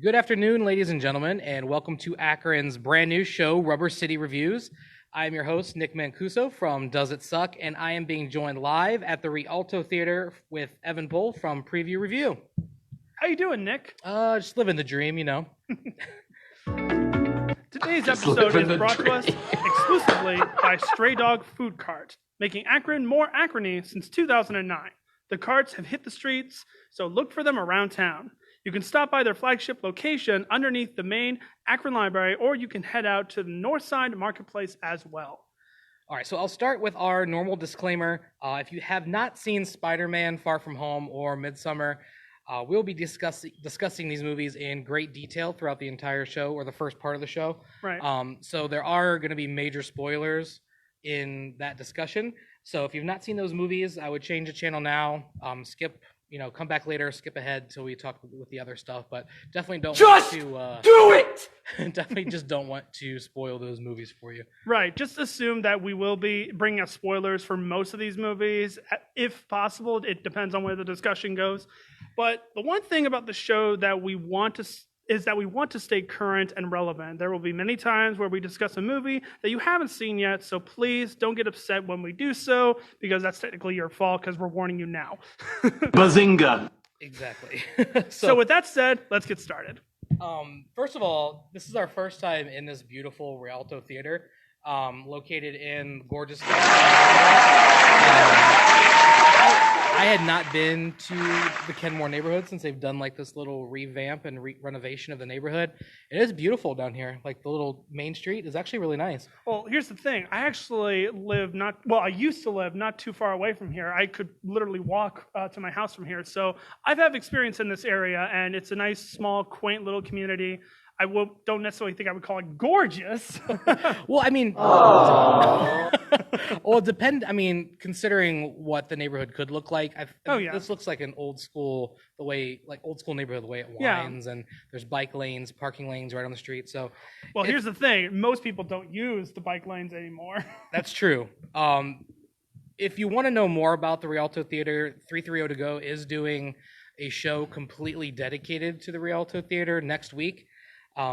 Good afternoon, ladies and gentlemen, and welcome to Akron's brand new show, Rubber City Reviews. I am your host, Nick Mancuso from Does It Suck, and I am being joined live at the Rialto Theater with Evan Bull from Preview Review. How you doing, Nick? Just living the dream, you know. Today's episode is brought to us exclusively by Stray Dog Food Cart, making Akron more Acrony since 2009. The carts have hit the streets, so look for them around town. You can stop by their flagship location underneath the main Akron Library, or you can head out to the North Side Marketplace as well. All right, so I'll start with our normal disclaimer. If you have not seen Spider-Man Far From Home or Midsommar, we'll be discussing these movies in great detail throughout the entire show, or the first part of the show. Right. So there are going to be major spoilers in that discussion. So if you've not seen those movies, I would change the channel now. Come back later, skip ahead till we talk with the other stuff. But definitely don't want to do it. Definitely just don't want to spoil those movies for you. Right. Just assume that we will be bringing up spoilers for most of these movies, if possible. It depends on where the discussion goes. But the one thing about the show that we want to stay current and relevant. There will be many times where we discuss a movie that you haven't seen yet, so please don't get upset when we do so, because that's technically your fault, because we're warning you now. Bazinga. Exactly. So with that said, let's get started. First of all, this is our first time in this beautiful Rialto Theater, located in gorgeous. I had not been to the Kenmore neighborhood since they've done like this little revamp and renovation of the neighborhood. It is beautiful down here. Like the little main street is actually really nice. Well, here's the thing. I actually I used to live not too far away from here. I could literally walk to my house from here. So I've had experience in this area, and it's a nice, small, quaint little community. I don't necessarily think I would call it gorgeous. Well, I mean, it depends. I mean, considering what the neighborhood could look like, this looks like an old school neighborhood, the way it winds, and there's bike lanes, parking lanes right on the street. So, well, here's the thing: most people don't use the bike lanes anymore. That's true. If you want to know more about the Rialto Theater, 330 To Go is doing a show completely dedicated to the Rialto Theater next week.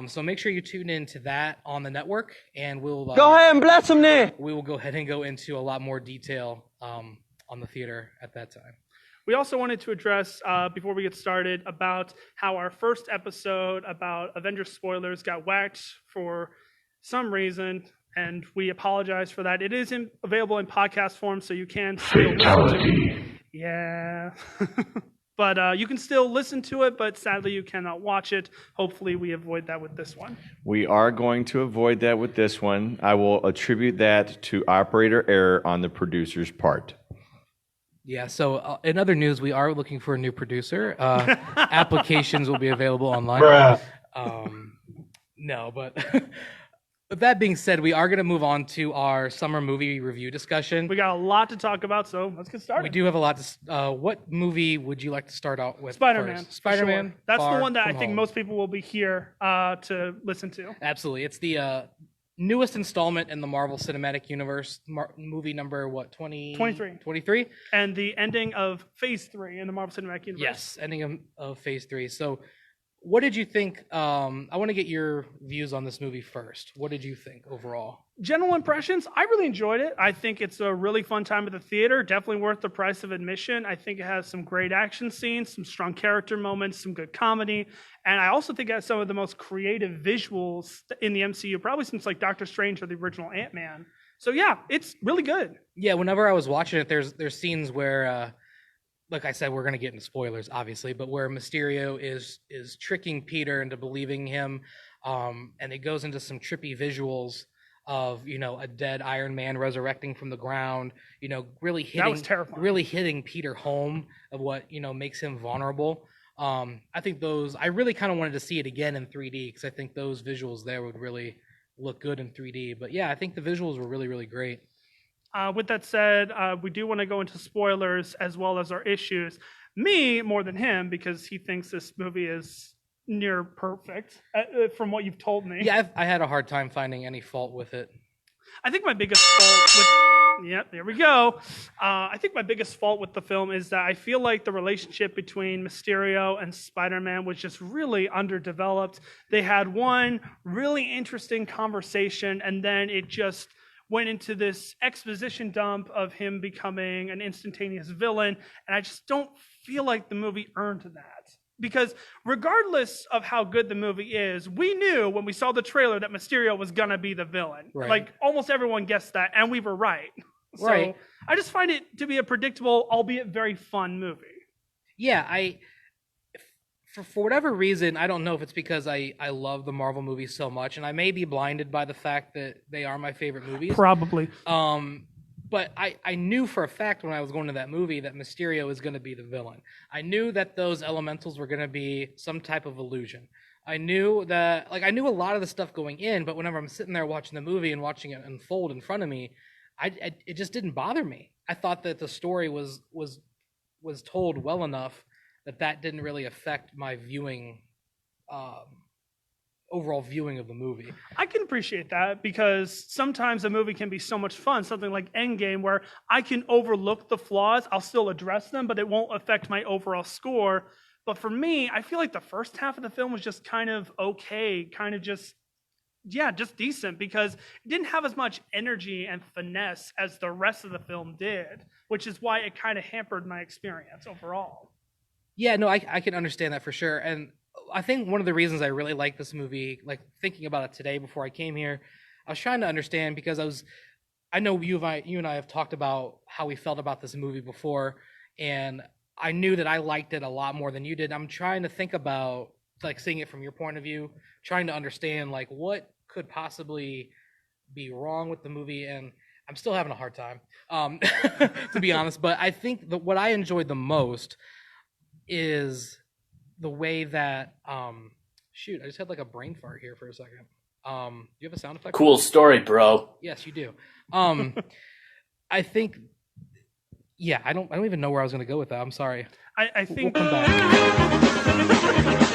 So make sure you tune in to that on the network, and we'll go ahead and bless them there. We will go ahead and go into a lot more detail on the theater at that time. We also wanted to address, before we get started, about how our first episode about Avengers spoilers got whacked for some reason, and we apologize for that. It is available in podcast form, so you can still listen to it. Yeah. But you can still listen to it, but sadly you cannot watch it. Hopefully we avoid that with this one. We are going to avoid that with this one. I will attribute that to operator error on the producer's part. Yeah, so in other news, we are looking for a new producer. Applications will be available online. No, but... With that being said, we are going to move on to our summer movie review discussion. We got a lot to talk about, so let's get started. We do have a lot to... what movie would you like to start out with Spider-Man. first? Spider-Man. Sure. That's the one that I think most people will be here to listen to. Absolutely. It's the newest installment in the Marvel Cinematic Universe. Movie number, 23? And the ending of Phase 3 in the Marvel Cinematic Universe. Yes, ending of Phase 3. So... what did you think? I want to get your views on this movie first. What did you think overall? General impressions, I really enjoyed it. I think it's a really fun time at the theater. Definitely worth the price of admission. I think it has some great action scenes, some strong character moments, some good comedy. And I also think it has some of the most creative visuals in the MCU, probably since like Doctor Strange or the original Ant-Man. So yeah, it's really good. Yeah, whenever I was watching it, there's scenes where... like I said, we're going to get into spoilers, obviously, but where Mysterio is tricking Peter into believing him, and it goes into some trippy visuals of, a dead Iron Man resurrecting from the ground, really hitting, that was terrifying. Really hitting Peter home of what, makes him vulnerable. I think I really kind of wanted to see it again in 3D, because I think those visuals there would really look good in 3D. But yeah, I think the visuals were really, really great. With that said, we do want to go into spoilers as well as our issues. Me, more than him, because he thinks this movie is near perfect, from what you've told me. Yeah, I had a hard time finding any fault with it. I think my biggest fault with there we go. I think my biggest fault with the film is that I feel like the relationship between Mysterio and Spider-Man was just really underdeveloped. They had one really interesting conversation, and then it just went into this exposition dump of him becoming an instantaneous villain, and I just don't feel like the movie earned that. Because regardless of how good the movie is, we knew when we saw the trailer that Mysterio was going to be the villain. Right. Like, almost everyone guessed that, and we were right. So Right. I just find it to be a predictable, albeit very fun movie. Yeah, for whatever reason, I don't know if it's because I love the Marvel movies so much, and I may be blinded by the fact that they are my favorite movies. Probably. But I knew for a fact when I was going to that movie that Mysterio was going to be the villain. I knew that those elementals were going to be some type of illusion. I knew that, like, I knew a lot of the stuff going in, but whenever I'm sitting there watching the movie and watching it unfold in front of me, it just didn't bother me. I thought that the story was told well enough that didn't really affect my viewing, overall viewing of the movie. I can appreciate that because sometimes a movie can be so much fun, something like Endgame, where I can overlook the flaws, I'll still address them, but it won't affect my overall score. But for me, I feel like the first half of the film was just kind of okay, kind of just decent, because it didn't have as much energy and finesse as the rest of the film did, which is why it kind of hampered my experience overall. Yeah, no, I can understand that for sure. And I think one of the reasons I really like this movie, like thinking about it today before I came here, I was trying to understand because I know you and I have talked about how we felt about this movie before, and I knew that I liked it a lot more than you did. I'm trying to think about, like, seeing it from your point of view, trying to understand, like, what could possibly be wrong with the movie, and I'm still having a hard time, to be honest. But I think what I enjoyed the most is the way that shoot, I just had like a brain fart here for a second. Do you have a sound effect? Cool story, bro. Yes, you do. I think, yeah, I don't even know where I was going to go with that. I'm sorry. I think We'll come back.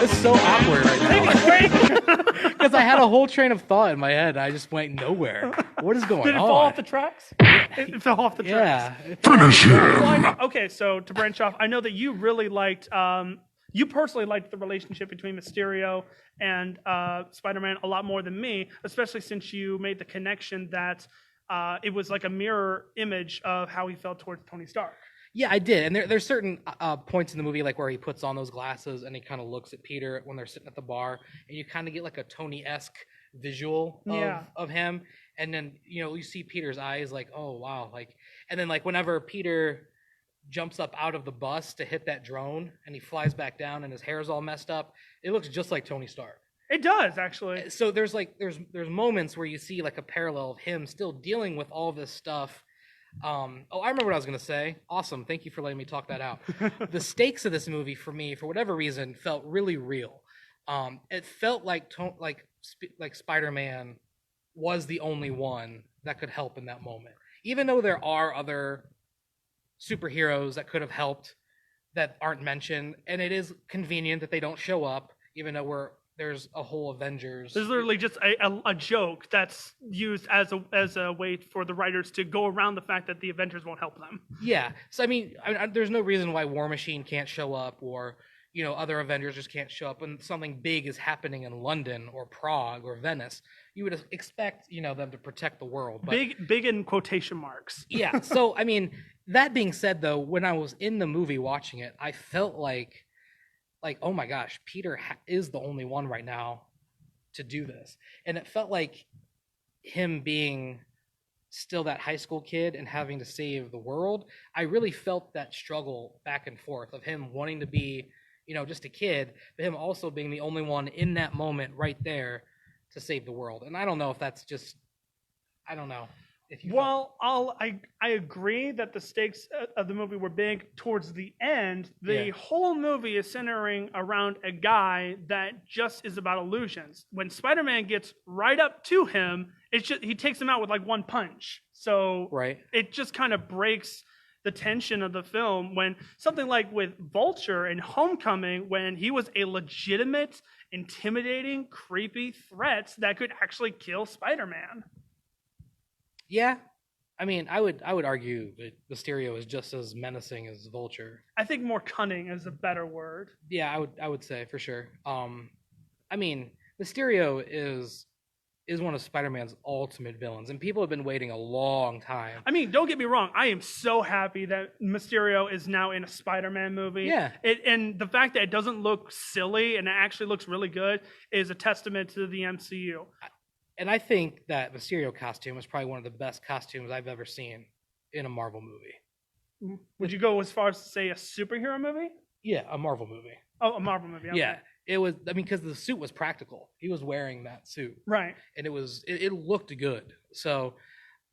It's so awkward right now. Because I had a whole train of thought in my head. I just went nowhere. What is going on? Did it fall off the tracks? It fell off the tracks. Yeah. Finish him! Okay, so to branch off, I know that you really liked, you personally liked the relationship between Mysterio and Spider-Man a lot more than me, especially since you made the connection that it was like a mirror image of how he felt towards Tony Stark. Yeah, I did. And there's certain points in the movie, like where he puts on those glasses and he kind of looks at Peter when they're sitting at the bar, and you kind of get like a Tony-esque visual of him. And then, you see Peter's eyes like, oh, wow. Like, and then like whenever Peter jumps up out of the bus to hit that drone and he flies back down and his hair's all messed up, it looks just like Tony Stark. It does, actually. So there's moments where you see like a parallel of him still dealing with all this stuff. I remember what I was going to say. Awesome. Thank you for letting me talk that out. The stakes of this movie for me, for whatever reason, felt really real. It felt like Spider-Man was the only one that could help in that moment. Even though there are other superheroes that could have helped that aren't mentioned, and it is convenient that they don't show up, even though there's a whole Avengers. There's literally just a joke that's used as a way for the writers to go around the fact that the Avengers won't help them. Yeah. So, I mean, there's no reason why War Machine can't show up, or, other Avengers just can't show up when something big is happening in London or Prague or Venice. You would expect, them to protect the world. But, big in quotation marks. Yeah. So, I mean, that being said, though, when I was in the movie watching it, I felt like, oh my gosh, Peter is the only one right now to do this. And it felt like him being still that high school kid and having to save the world. I really felt that struggle back and forth of him wanting to be, just a kid, but him also being the only one in that moment right there to save the world. And I don't know if that's just, I don't know. I agree that the stakes of the movie were big towards the end. The whole movie is centering around a guy that just is about illusions. When Spider-Man gets right up to him, he takes him out with like one punch. So it just kind of breaks the tension of the film, when something like with Vulture in Homecoming, when he was a legitimate, intimidating, creepy threat that could actually kill Spider-Man. Yeah, I mean, I would argue that Mysterio is just as menacing as Vulture. I think more cunning is a better word. Yeah, I would say for sure. I mean, Mysterio is one of Spider-Man's ultimate villains, and people have been waiting a long time. I mean, don't get me wrong. I am so happy that Mysterio is now in a Spider-Man movie. Yeah. And the fact that it doesn't look silly and it actually looks really good is a testament to the MCU. And I think that Mysterio costume is probably one of the best costumes I've ever seen in a Marvel movie. Would you go as far as to say a superhero movie? Yeah, a Marvel movie. Oh, a Marvel movie. Okay. Yeah, it was. I mean, because the suit was practical. He was wearing that suit, Right. and it looked good. So,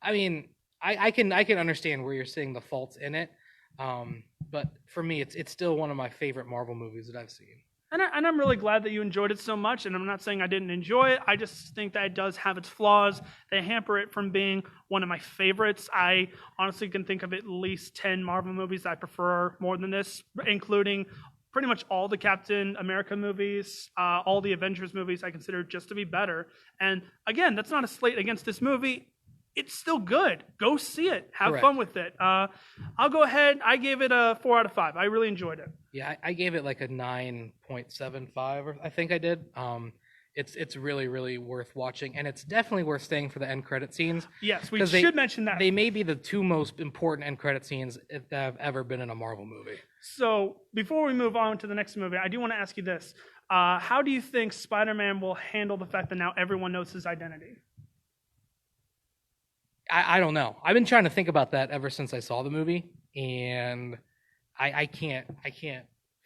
I mean, I can understand where you're seeing the faults in it, but for me, it's still one of my favorite Marvel movies that I've seen. And I'm really glad that you enjoyed it so much. And I'm not saying I didn't enjoy it. I just think that it does have its flaws. They hamper it from being one of my favorites. I honestly can think of at least 10 Marvel movies that I prefer more than this, including pretty much all the Captain America movies, all the Avengers movies I consider just to be better. And again, that's not a slate against this movie. It's still good. Go see it. Have Correct. fun with it. I'll go ahead. I gave it a 4 out of 5. I really enjoyed it. Yeah, I gave it like a 9.75, or I think I did. It's really, really worth watching, and it's definitely worth staying for the end credit scenes. Yes, we 'Cause should mention that. They may be the two most important end credit scenes that have ever been in a Marvel movie. So before we move on to the next movie, I do want to ask you this. How do you think Spider-Man will handle the fact that now everyone knows his identity? I don't know. I've been trying to think about that ever since I saw the movie, and I can't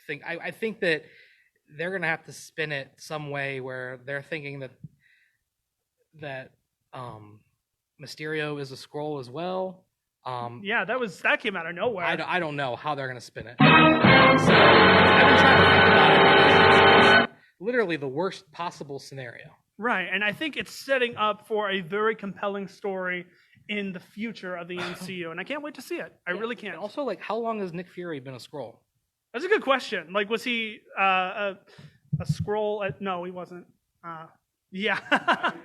think. I think that they're gonna have to spin it some way where they're thinking that Mysterio is a Skrull as well. Yeah, that came out of nowhere. I don't know how they're gonna spin it. So I've been trying to think about it. It's literally the worst possible scenario. Right, and I think it's setting up for a very compelling story in the future of the MCU, and I can't wait to see it. I really can't. And also, like, how long has Nick Fury been a Skrull? That's a good question. Like, was he a Skrull? No, he wasn't. Yeah.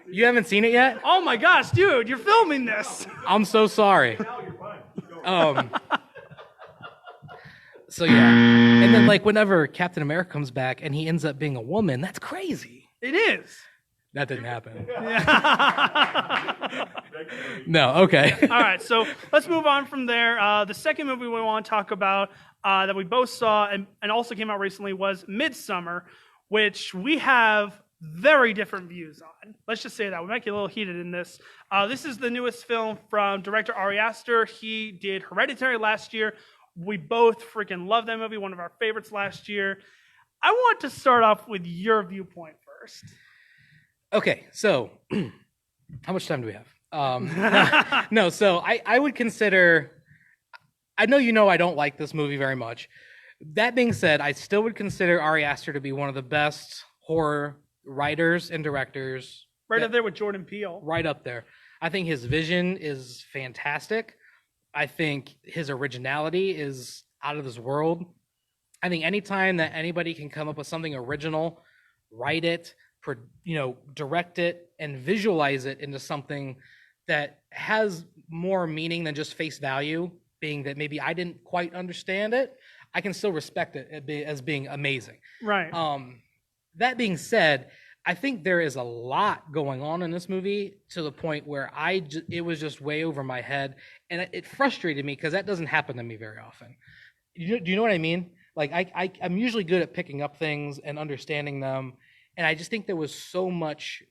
You haven't seen it yet? Oh my gosh, dude, you're filming this. I'm so sorry. So yeah, and then like whenever Captain America comes back and he ends up being a woman, that's crazy. It is. That didn't happen. Yeah. No, okay. All right, so let's move on from there. The second movie we want to talk about that we both saw and also came out recently was Midsommar, which we have very different views on. Let's just say that. We might get a little heated in this. This is the newest film from director Ari Aster. He did Hereditary last year. We both freaking love that movie, one of our favorites last year. I want to start off with your viewpoint first. Okay, so how much time do we have? No, so I would consider, I know I don't like this movie very much. That being said, I still would consider Ari Aster to be one of the best horror writers and directors. Right up there with Jordan Peele. Right up there. I think his vision is fantastic. I think his originality is out of this world. I think anytime that anybody can come up with something original, write it, direct it, and visualize it into something that has more meaning than just face value, being that maybe I didn't quite understand it, I can still respect it as being amazing. Right. That being said, I think there is a lot going on in this movie to the point where it was just way over my head, and it frustrated me because that doesn't happen to me very often. Do you know what I mean? Like I'm usually good at picking up things and understanding them, and I just think there was so much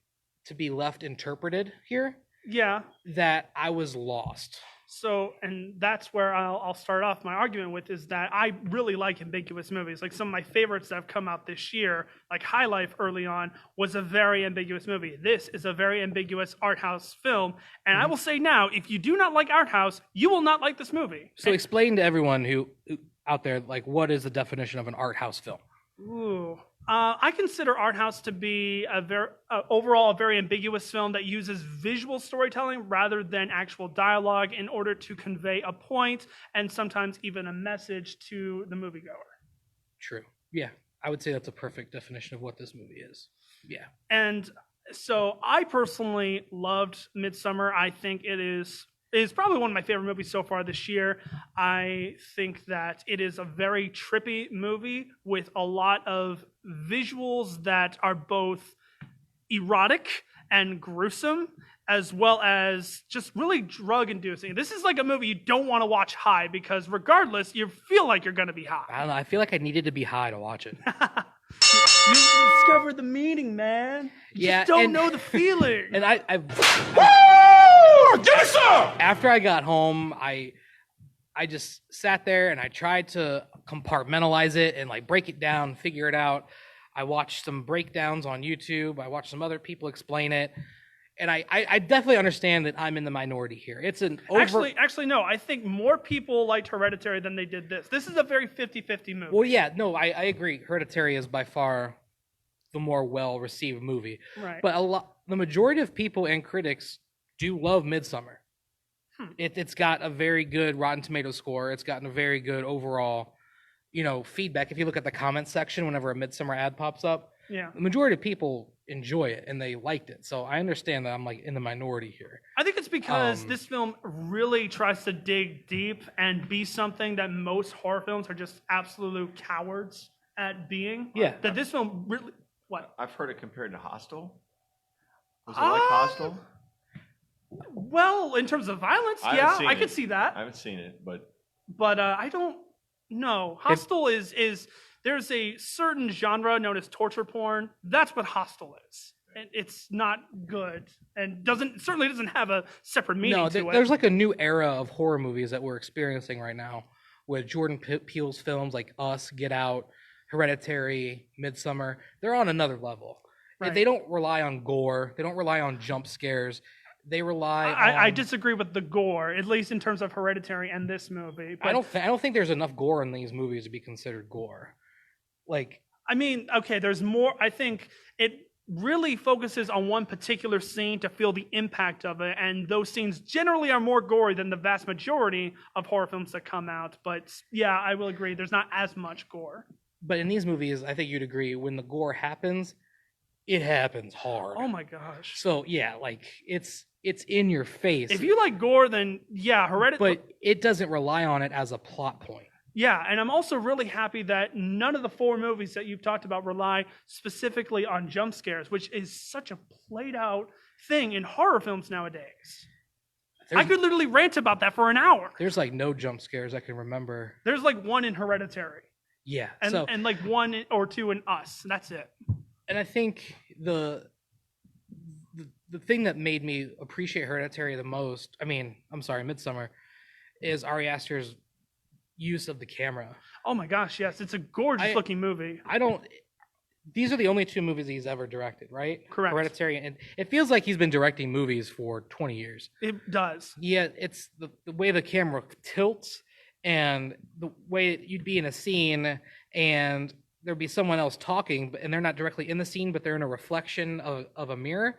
to be left interpreted here. Yeah. That I was lost. So, and that's where I'll start off my argument with is that I really like ambiguous movies. Like some of my favorites that have come out this year, like High Life early on, was a very ambiguous movie. This is a very ambiguous art house film. And I will say now, if you do not like art house, you will not like this movie. So explain to everyone who out there, like, what is the definition of an art house film? Ooh. I consider art house to be overall a very ambiguous film that uses visual storytelling rather than actual dialogue in order to convey a point and sometimes even a message to the moviegoer. True. Yeah, I would say that's a perfect definition of what this movie is. Yeah. And so I personally loved Midsommar. I think it is is probably one of my favorite movies so far this year. I think that it is a very trippy movie with a lot of visuals that are both erotic and gruesome, as well as just really drug-inducing. This is like a movie you don't want to watch high because regardless, you feel like you're going to be high. I don't know. I feel like I needed to be high to watch it. You discovered the meaning, man. You Yeah, just don't and- know the feeling. And I Yes, sir! after I got home, I just sat there and I tried to compartmentalize it and like break it down, figure it out. I watched some breakdowns on YouTube. I watched some other people explain it. And I definitely understand that I'm in the minority here. It's an Actually, no. I think more people liked Hereditary than they did this. This is a very 50-50 movie. Well, yeah, no, I agree. Hereditary is by far the more well-received movie. Right. But the majority of people and critics do love Midsommar. It's got a very good Rotten Tomatoes score. It's gotten a very good overall, feedback. If you look at the comments section, whenever a Midsommar ad pops up, Yeah. the majority of people enjoy it and they liked it. So I understand that I'm like in the minority here. I think it's because this film really tries to dig deep and be something that most horror films are just absolute cowards at being. Yeah. That this film really... What? I've heard it compared to Hostel. Was it like Hostel? Well, in terms of violence, I haven't seen I it. could see that. I haven't seen it, but But I don't know. Hostel is there's a certain genre known as torture porn. That's what Hostel is. And it's not good and certainly doesn't have a separate meaning No, to it. there's like a new era of horror movies that we're experiencing right now with Jordan Peele's films like Us, Get Out, Hereditary, Midsommar. They're on another level. Right. They don't rely on gore. They don't rely on jump scares. They rely on... I disagree with the gore, at least in terms of Hereditary and this movie. But, I don't think there's enough gore in these movies to be considered gore. Like, I mean, okay, there's more. I think it really focuses on one particular scene to feel the impact of it, and those scenes generally are more gory than the vast majority of horror films that come out. But yeah, I will agree, there's not as much gore. but in these movies, I think you'd agree, when the gore happens, it happens hard. Oh my gosh. So yeah, like it's in your face. If you like gore, then yeah, Hereditary. But it doesn't rely on it as a plot point. Yeah, and I'm also really happy that none of the 4 movies that you've talked about rely specifically on jump scares, which is such a played out thing in horror films nowadays. I could literally rant about that for an hour. There's like no jump scares I can remember. There's like one in Hereditary, Yeah. and like 1 or 2 in Us. That's it. And I think the thing that made me appreciate Hereditary the most, Midsommar, is Ari Aster's use of the camera. Oh my gosh, yes, it's a gorgeous looking movie. These are the only 2 movies he's ever directed, right? Correct. Hereditary, and it feels like he's been directing movies for 20 years. It does. Yeah, it's the way the camera tilts and the way you'd be in a scene and there'd be someone else talking, and they're not directly in the scene, but they're in a reflection of a mirror.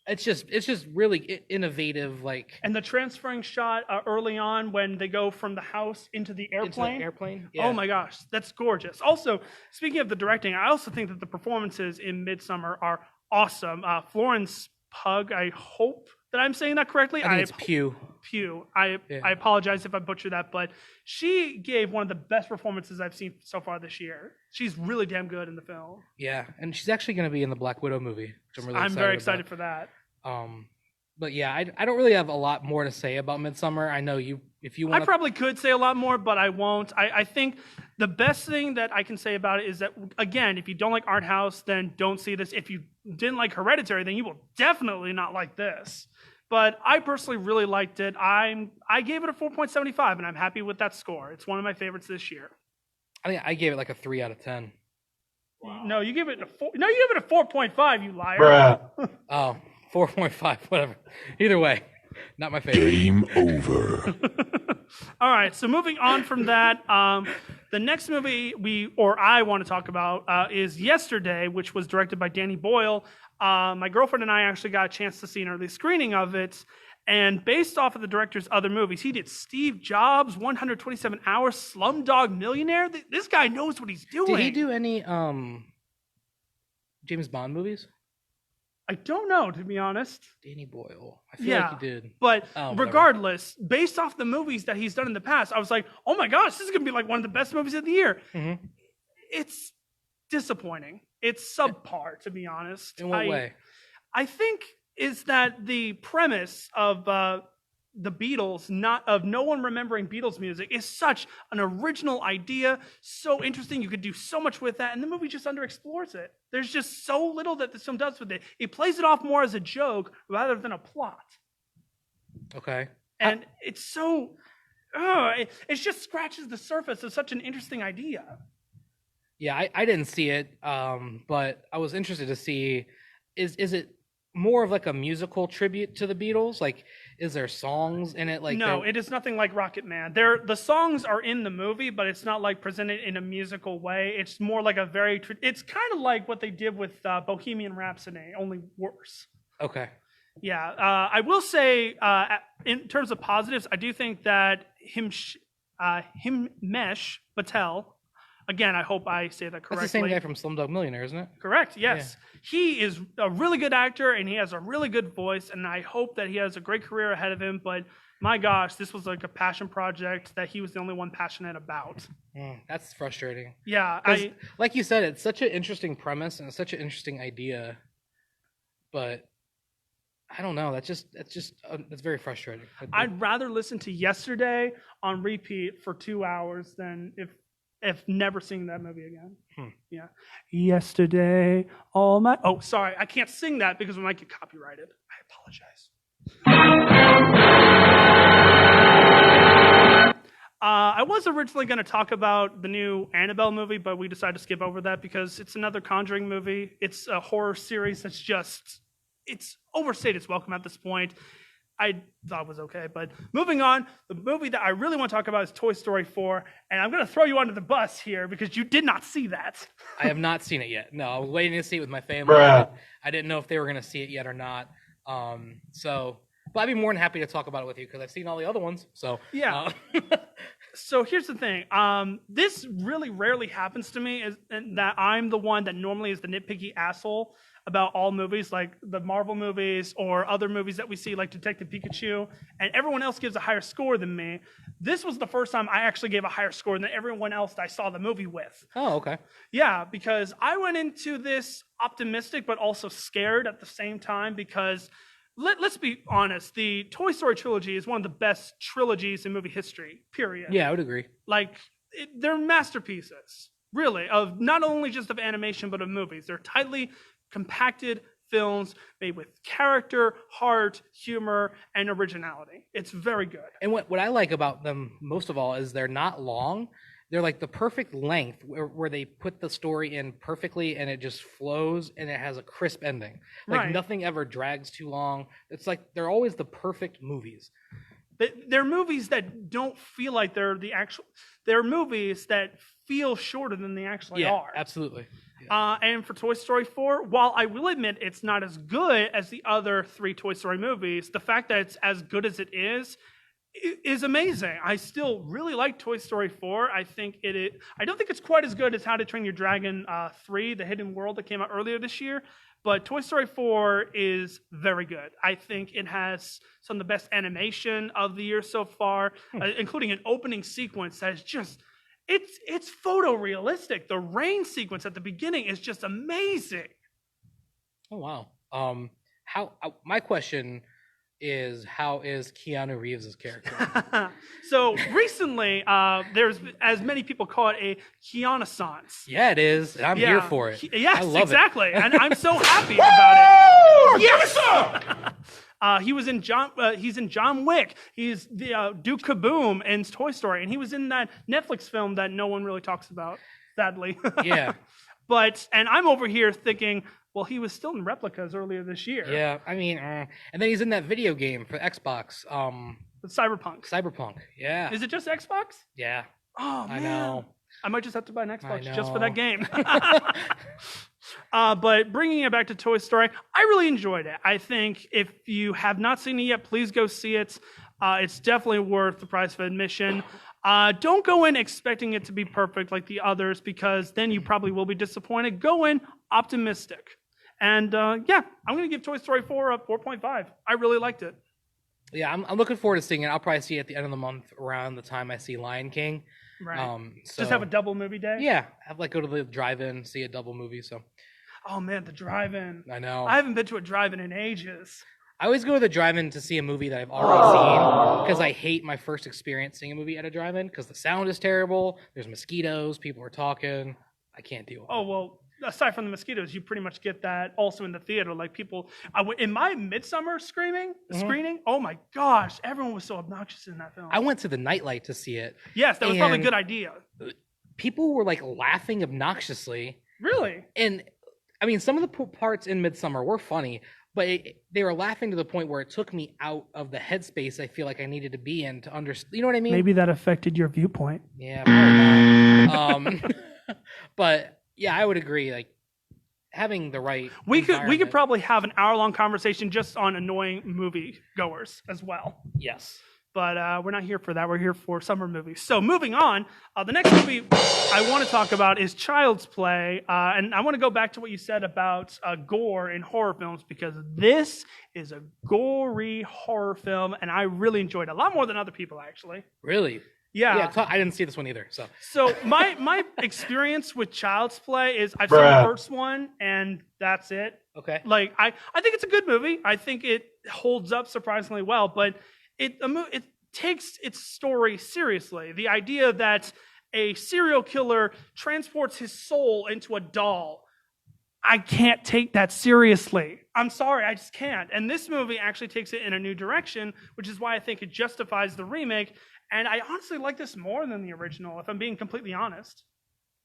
It's just really innovative, like And the transferring shot early on when they go from the house into the airplane. Yeah. Oh my gosh, that's gorgeous. Also, speaking of the directing, I also think that the performances in Midsommar are awesome. Florence Pugh, I hope that I'm saying that correctly. I think it's Pew. I apologize if I butcher that, but she gave one of the best performances I've seen so far this year. She's really damn good in the film. Yeah, and she's actually going to be in the Black Widow movie, which I'm very excited for that. But yeah, I don't really have a lot more to say about Midsommar. I know if you want. I probably could say a lot more, but I won't. I think the best thing that I can say about it is that, again, if you don't like art house, then don't see this. If you didn't like Hereditary, then you will definitely not like this. But I personally really liked it. I gave it a 4.75, and I'm happy with that score. It's one of my favorites this year. I think I gave it like a 3 out of 10. Wow. No, you give it a 4. No, you give it a 4.5. You liar. Bruh. Oh, 4.5, whatever. Either way, not my favorite. Game over. All right, so moving on from that, the next movie I want to talk about is Yesterday, which was directed by Danny Boyle. My girlfriend and I actually got a chance to see an early screening of it, and based off of the director's other movies, he did Steve Jobs, 127 Hours, Slumdog Millionaire. This guy knows what he's doing. Did he do any James Bond movies? I don't know, to be honest. Danny Boyle. I feel like he did. But whatever. regardless, based off the movies that he's done in the past, I was like, oh my gosh, this is going to be like one of the best movies of the year. Mm-hmm. It's disappointing. It's subpar, to be honest. In what way? I think is that the premise of the Beatles, no one remembering Beatles music, is such an original idea, so interesting. You could do so much with that, and the movie just underexplores it. There's just so little that this film does with it. It plays it off more as a joke rather than a plot. Okay. And it's so, it just scratches the surface of such an interesting idea. Yeah, I didn't see it, but I was interested to see, is it more of like a musical tribute to the Beatles? Like, is there songs in it? Like, no, it is nothing like Rocket Man. The songs are in the movie, but it's not like presented in a musical way. It's more like it's kind of like what they did with Bohemian Rhapsody, only worse. Okay. Yeah, I will say, in terms of positives, I do think that Himesh Patel. Again, I hope I say that correctly. That's the same guy from Slumdog Millionaire, isn't it? Correct, yes. Yeah. He is a really good actor, and he has a really good voice, and I hope that he has a great career ahead of him, but my gosh, this was like a passion project that he was the only one passionate about. That's frustrating. Yeah. Like you said, it's such an interesting premise, and it's such an interesting idea, but I don't know. It's very frustrating. I'd rather listen to Yesterday on repeat for 2 hours than if never seeing that movie again. Yeah. Yesterday, all my... Oh, sorry. I can't sing that because we might get copyrighted. I apologize. I was originally going to talk about the new Annabelle movie, but we decided to skip over that because it's another Conjuring movie. It's a horror series that's just... It's overstayed its welcome at this point. I thought it was okay, but moving on, the movie that I really want to talk about is Toy Story 4, and I'm going to throw you under the bus here because you did not see that. I have not seen it yet. No, I was waiting to see it with my family. Bruh. I didn't know if they were going to see it yet or not. But I'd be more than happy to talk about it with you because I've seen all the other ones. So yeah. So here's the thing. This really rarely happens to me, is that I'm the one that normally is the nitpicky asshole about all movies, like the Marvel movies or other movies that we see, like Detective Pikachu, and everyone else gives a higher score than me. This was the first time I actually gave a higher score than everyone else that I saw the movie with. Oh, okay. Yeah, because I went into this optimistic but also scared at the same time because let's be honest, the Toy Story trilogy is one of the best trilogies in movie history, period. Yeah, I would agree. Like, they're masterpieces, really, of not only just of animation, but of movies. They're tightly compacted films made with character, heart, humor, and originality. It's very good. And what I like about them most of all is they're not long. They're like the perfect length where they put the story in perfectly and it just flows and it has a crisp ending. Like Right. Nothing ever drags too long. It's like they're always the perfect movies. They're movies that don't feel like they're the actual... They're movies that feel shorter than they actually are. Absolutely. And for Toy Story 4, while I will admit it's not as good as the other 3 Toy Story movies, the fact that it's as good as it is amazing. I still really like Toy Story 4. I don't think it's quite as good as How to Train Your Dragon 3, The Hidden World, that came out earlier this year, but Toy Story 4 is very good. I think it has some of the best animation of the year so far, including an opening sequence that is just... It's photorealistic. The rain sequence at the beginning is just amazing. Oh wow. My question is, how is Keanu Reeves' character? So recently, there's, as many people call it, a Keanu-sance. Yeah, it is. And I'm here for it. Yes, I love exactly. And I'm so happy about it. Yes, sir! He's in John Wick. He's the Duke Kaboom in Toy Story, and he was in that Netflix film that no one really talks about, sadly. Yeah. And I'm over here thinking, well, he was still in Replicas earlier this year. Yeah, I mean, and then he's in that video game for Xbox. Cyberpunk. Yeah. Is it just Xbox? Yeah. Oh, man. I know. I might just have to buy an Xbox I just for know. that game. But bringing it back to Toy Story, I really enjoyed it. I think if you have not seen it yet, please go see it. It's definitely worth the price of admission. Don't go in expecting it to be perfect like the others, because then you probably will be disappointed. Go in optimistic. And yeah, I'm going to give Toy Story 4 a 4.5. I really liked it. Yeah, I'm looking forward to seeing it. I'll probably see it at the end of the month around the time I see Lion King. Right. So, Just have a double movie day? Yeah, go to the drive-in, see a double movie. So. Oh, man, the drive-in. I know. I haven't been to a drive-in in ages. I always go to the drive-in to see a movie that I've already seen because I hate my first experience seeing a movie at a drive-in because the sound is terrible. There's mosquitoes. People are talking. I can't deal with it. Oh, well, aside from the mosquitoes, you pretty much get that also in the theater. Like people, in my Midsommar screening, oh my gosh, everyone was so obnoxious in that film. I went to the Nightlight to see it. Yes, that was probably a good idea. People were like laughing obnoxiously. Really? And I mean, some of the parts in Midsommar were funny, but they were laughing to the point where it took me out of the headspace I feel like I needed to be in to understand. You know what I mean? Maybe that affected your viewpoint. Yeah, probably not. But yeah, I would agree. Like having the right. We could probably have an hour-long conversation just on annoying movie goers as well. Yes. But we're not here for that. We're here for summer movies. So moving on, the next movie I want to talk about is Child's Play. And I want to go back to what you said about gore in horror films because this is a gory horror film, and I really enjoyed it. A lot more than other people, actually. Really? Yeah. Yeah, I didn't see this one either. So my experience with Child's Play is I've seen the first one, and that's it. Okay. Like, I think it's a good movie. I think it holds up surprisingly well, but it takes its story seriously. The idea that a serial killer transports his soul into a doll, I can't take that seriously. I'm sorry, I just can't. And this movie actually takes it in a new direction, which is why I think it justifies the remake. And I honestly like this more than the original, if I'm being completely honest.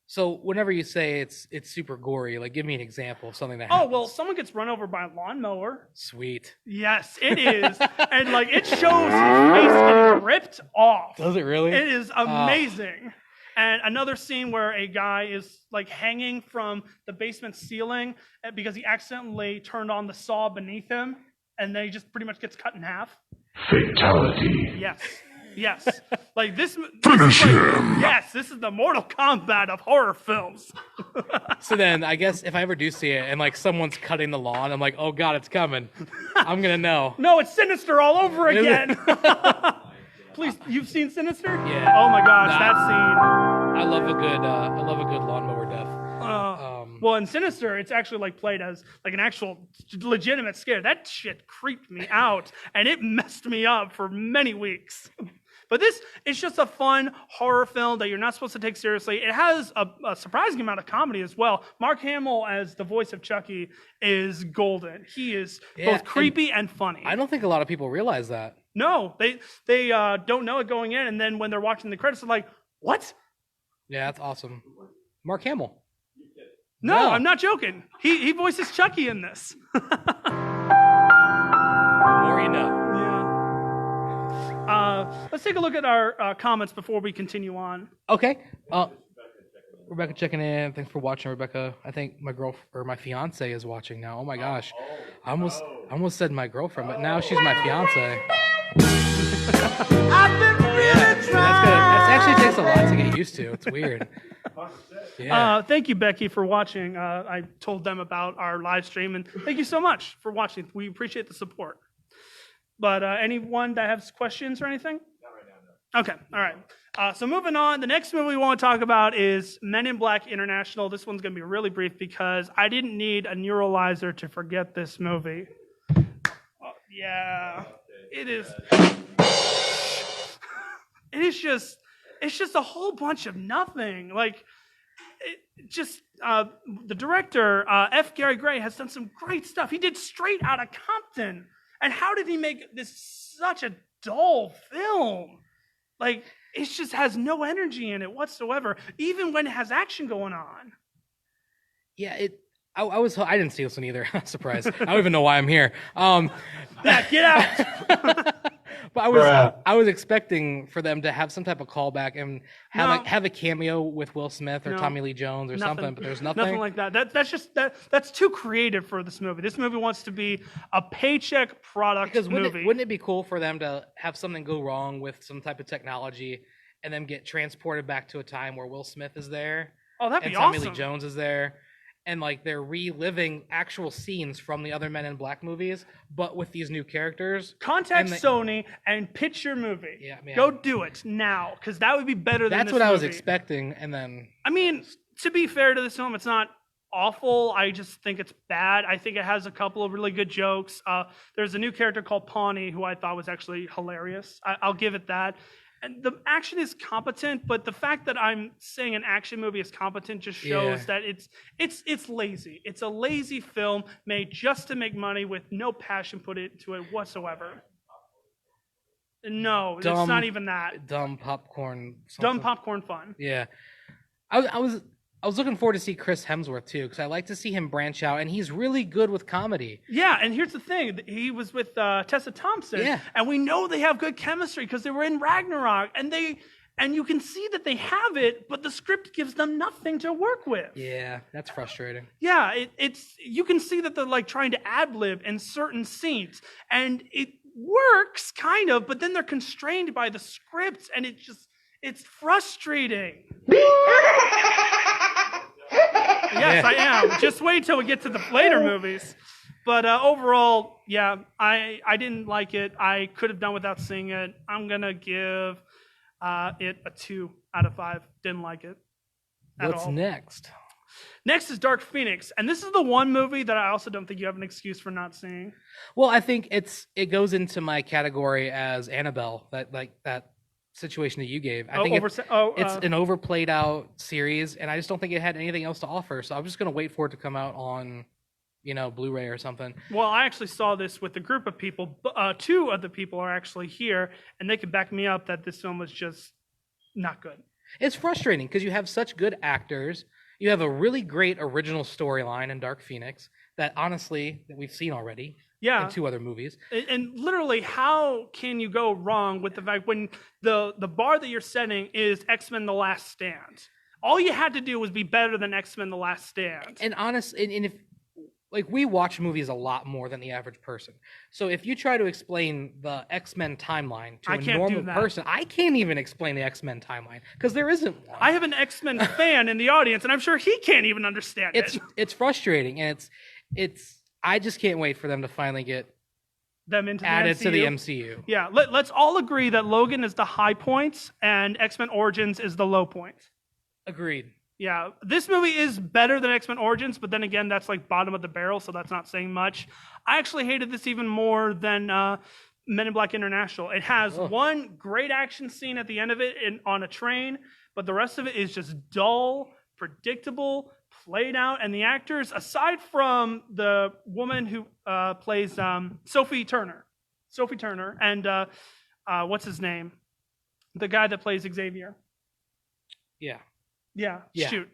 So whenever you say it's super gory, like give me an example of something that happens. Oh, well, someone gets run over by a lawnmower. Sweet. Yes, it is. And like it shows his face getting ripped off. Does it really? It is amazing. And another scene where a guy is like hanging from the basement ceiling because he accidentally turned on the saw beneath him, and then he just pretty much gets cut in half. Fatality. Yes. Like this. Finish him. Yes, this is the Mortal Kombat of horror films. So then, I guess if I ever do see it and like someone's cutting the lawn, I'm like, oh god, it's coming. I'm gonna know. No, it's Sinister all over again. Please, you've seen Sinister? Yeah. Oh my gosh, that scene. I love a good lawnmower death. Well, in Sinister, it's actually like played as like an actual legitimate scare. That shit creeped me out, and it messed me up for many weeks. But this is just a fun horror film that you're not supposed to take seriously. It has a surprising amount of comedy as well. Mark Hamill as the voice of Chucky is golden. He is both creepy and funny. I don't think a lot of people realize that. No, they don't know it going in, and then when they're watching the credits, they're like, "What?" Yeah, that's awesome. Mark Hamill. No, I'm not joking. He voices Chucky in this. The more you know. Yeah. Let's take a look at our comments before we continue on. Okay. Rebecca checking in. Thanks for watching, Rebecca. I think my my fiance is watching now. Oh my gosh. I almost said my girlfriend, but now she's my fiance. I've been really trying. That actually takes a lot to get used to. It's weird. Yeah. Thank you, Becky, for watching. I told them about our live stream, and thank you so much for watching. We appreciate the support. But anyone that has questions or anything? Not right now, no. Okay, all right. So moving on, the next movie we want to talk about is Men in Black International. This one's going to be really brief because I didn't need a neuralizer to forget this movie. Yeah, it is. It's just a whole bunch of nothing. Like, the director, F. Gary Gray, has done some great stuff. He did Straight Outta Compton. And how did he make this such a dull film? Like, it just has no energy in it whatsoever, even when it has action going on. Yeah, I didn't see this one either. Surprise. I don't even know why I'm here. Get out. But I was expecting for them to have some type of callback and have a cameo with Will Smith or Tommy Lee Jones or something, but there's nothing. Nothing like that. That's too creative for this movie. This movie wants to be a paycheck product movie. Wouldn't it be cool for them to have something go wrong with some type of technology and then get transported back to a time where Will Smith is there? Oh, that'd be awesome. And awesome. Tommy Lee Jones is there. and like they're reliving actual scenes from the other Men in Black movies, but with these new characters. Contact And Sony and pitch your movie. Yeah, man. Go do it now, because that would be better than That's this what I was movie. expecting, and then I mean, to be fair to this film, it's not awful. I just think it's bad. I think it has a couple of really good jokes. There's a new character called Pawnee who I thought was actually hilarious. I'll give it that. And the action is competent, but the fact that I'm saying an action movie is competent just shows that it's lazy. It's a lazy film made just to make money with no passion put into it whatsoever. No, it's not even that. Dumb popcorn. Dumb popcorn fun. Yeah, I was looking forward to see Chris Hemsworth too, because I like to see him branch out, and he's really good with comedy. Yeah, and here's the thing: he was with Tessa Thompson, and we know they have good chemistry because they were in Ragnarok, and you can see that they have it, but the script gives them nothing to work with. Yeah, that's frustrating. Yeah, it's you can see that they're like trying to ad-lib in certain scenes, and it works kind of, but then they're constrained by the script, and it's frustrating. Yes, I am. Just wait till we get to the later movies. But overall, yeah, I didn't like it. I could have done without seeing it. I'm going to give it a 2 out of 5. Didn't like it at What's all. next? Next is Dark Phoenix. And this is the one movie that I also don't think you have an excuse for not seeing. Well, I think it goes into my category as Annabelle, that situation that you gave. I think it's an overplayed out series, and I just don't think it had anything else to offer. So I'm just going to wait for it to come out on, Blu-ray or something. Well, I actually saw this with a group of people. 2 of the people are actually here, and they could back me up that this film was just not good. It's frustrating because you have such good actors. You have a really great original storyline in Dark Phoenix that honestly that we've seen already. Yeah. In 2 other movies. And literally, how can you go wrong with the fact when the bar that you're setting is X-Men The Last Stand? All you had to do was be better than X-Men The Last Stand. And honestly, and if we watch movies a lot more than the average person. So if you try to explain the X-Men timeline to a normal person, I can't even explain the X-Men timeline because there isn't one. I have an X-Men fan in the audience, and I'm sure he can't even understand it. It's frustrating, and it's I just can't wait for them to finally get them into added the to the MCU. Yeah, let's all agree that Logan is the high point and X-Men Origins is the low point. Agreed. Yeah, this movie is better than X-Men Origins, but then again, that's like bottom of the barrel, so that's not saying much. I actually hated this even more than Men in Black International. It has one great action scene at the end of it on a train, but the rest of it is just dull, predictable, played out, and the actors, aside from the woman who plays Sophie Turner, and what's his name? The guy that plays Xavier. Yeah, shoot.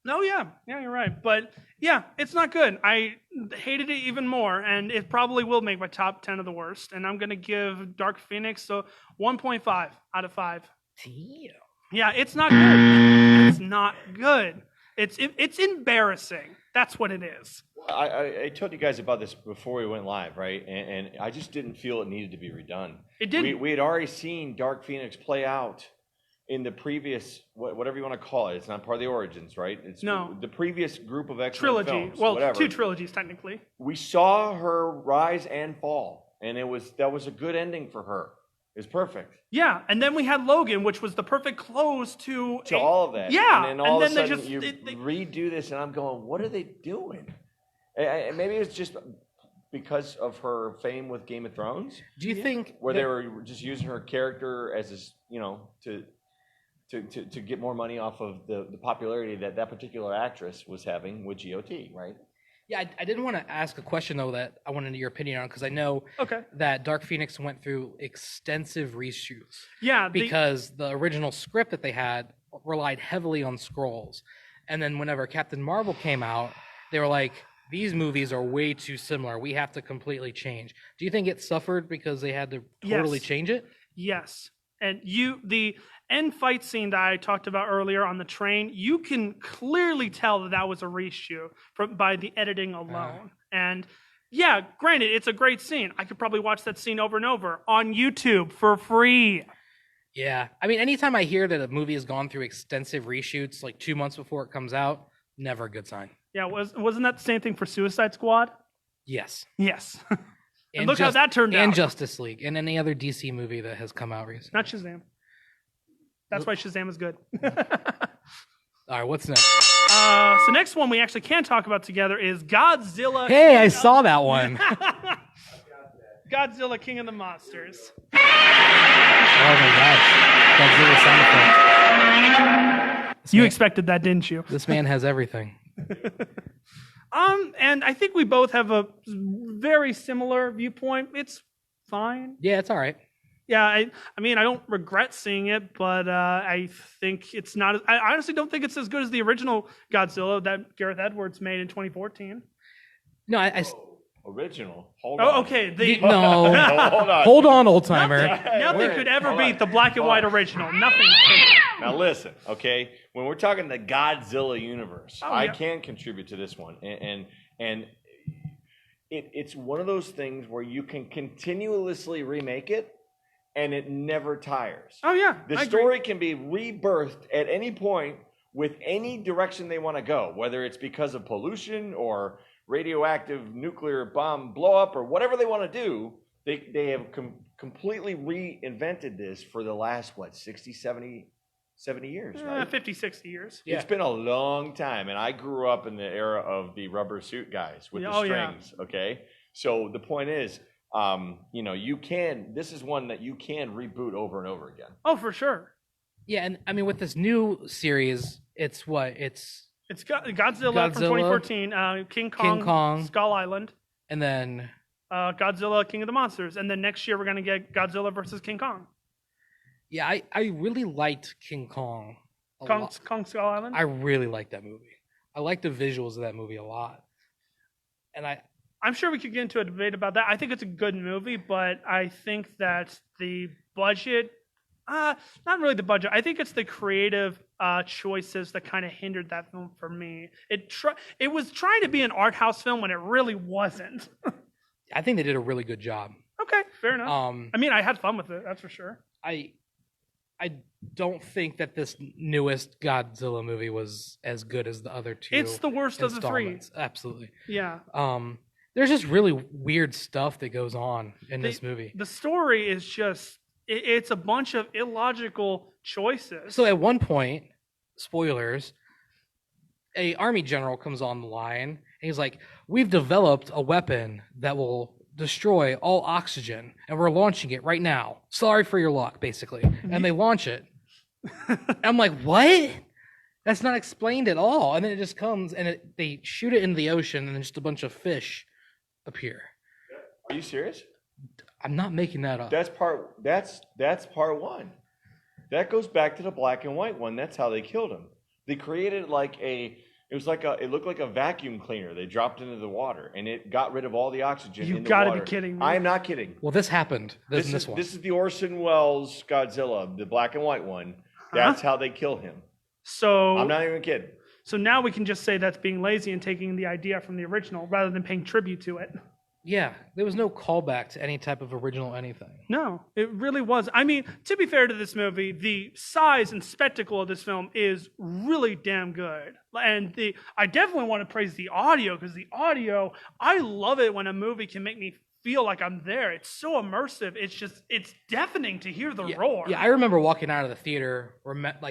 No, yeah, you're right. But yeah, it's not good. I hated it even more, and it probably will make my top 10 of the worst. And I'm going to give Dark Phoenix a 1.5 out of 5. Damn. Yeah, it's not good. It's not good. It's embarrassing. That's what it is. I told you guys about this before we went live, right? And I just didn't feel it needed to be redone. It didn't. We had already seen Dark Phoenix play out in the previous, whatever you want to call it. It's not part of the Origins, right? It's the previous group of X-Men trilogy. films. Well, whatever. 2 trilogies technically. We saw her rise and fall, and that was a good ending for her. It was perfect. Yeah, and then we had Logan, which was the perfect close to all of that. Yeah, and then all of a sudden they you redo this, and I'm going, what are they doing? And maybe it's just because of her fame with Game of Thrones. Do you think where they were just using her character as this, to get more money off of the popularity that particular actress was having with GOT, right? Yeah, I didn't want to ask a question, though, that I wanted your opinion on, because I know that Dark Phoenix went through extensive reshoots. Yeah. Because the original script that they had relied heavily on scrolls. And then whenever Captain Marvel came out, they were like, these movies are way too similar. We have to completely change. Do you think it suffered because they had to totally change it? Yes. And the end fight scene that I talked about earlier on the train, you can clearly tell that was a reshoot by the editing alone. And yeah, granted, it's a great scene. I could probably watch that scene over and over on YouTube for free. Yeah. I mean, anytime I hear that a movie has gone through extensive reshoots, like 2 months before it comes out, never a good sign. Yeah, wasn't that the same thing for Suicide Squad? Yes. Yes. And look how that turned out. And Justice League, and any other DC movie that has come out recently. Not Shazam. That's why Shazam is good. All right, what's next? So next one we actually can talk about together is Godzilla. Hey, I saw that one. Godzilla King of the Monsters. Oh my gosh. Godzilla sound effect. You expected that, didn't you? This man has everything. And I think we both have a very similar viewpoint. It's fine. Yeah, it's all right. Yeah, I mean, I don't regret seeing it, but I think it's not. I honestly don't think it's as good as the original Godzilla that Gareth Edwards made in 2014. No, Original. Hold on. Oh, okay. no. Hold on. Hold on, old timer. Nothing could ever beat the black and white original. Nothing. Now listen, okay? When we're talking the Godzilla universe, I yeah. can contribute to this one. And it's one of those things where you can continuously remake it and it never tires. Oh, yeah. The story can be rebirthed at any point with any direction they want to go, whether it's because of pollution or radioactive nuclear bomb blow up or whatever they want to do. They have completely reinvented this for the last, 60, 70 years, right? 50, 60 years. Yeah. It's been a long time, and I grew up in the era of the rubber suit guys with the strings, okay? So the point is, this is one that you can reboot over and over again. Oh, for sure. Yeah, and I mean, with this new series, it's what? It's Godzilla from 2014, King Kong, Skull Island, and then Godzilla King of the Monsters. And then next year we're going to get Godzilla versus King Kong. Yeah, I really liked King Kong. Kong Skull Island? I really liked that movie. I liked the visuals of that movie a lot. And I'm sure we could get into a debate about that. I think it's a good movie, but I think that the budget, not really the budget. I think it's the creative choices that kind of hindered that film for me. It was trying to be an art house film when it really wasn't. I think they did a really good job. Okay, fair enough. I mean, I had fun with it, that's for sure. I don't think that this newest Godzilla movie was as good as the other two. It's the worst of the three. Absolutely. Yeah. There's just really weird stuff that goes on in this movie. The story is just, it's a bunch of illogical choices. So at one point, spoilers, a army general comes on the line and he's like, "We've developed a weapon that will destroy all oxygen and we're launching it right now. Sorry for your luck," basically. And they launch it. I'm like, what? That's not explained at all. And then it just comes and they shoot it into the ocean and then just a bunch of fish appear. Are you serious? I'm not making that up. That's part one. That goes back to the black and white one. That's how they killed him. They created it looked like a vacuum cleaner. They dropped into the water and it got rid of all the oxygen in the water. You gotta be kidding me. I am not kidding. Well, this happened. This one. This is the Orson Welles Godzilla, the black and white one. That's how they kill him. So I'm not even kidding. So now we can just say that's being lazy and taking the idea from the original rather than paying tribute to it. Yeah, there was no callback to any type of original anything. No, it really was. I mean, to be fair to this movie, the size and spectacle of this film is really damn good. And I definitely want to praise the audio, because the audio, I love it when a movie can make me feel like I'm there. It's so immersive. It's deafening to hear the roar. Yeah, I remember walking out of the theater,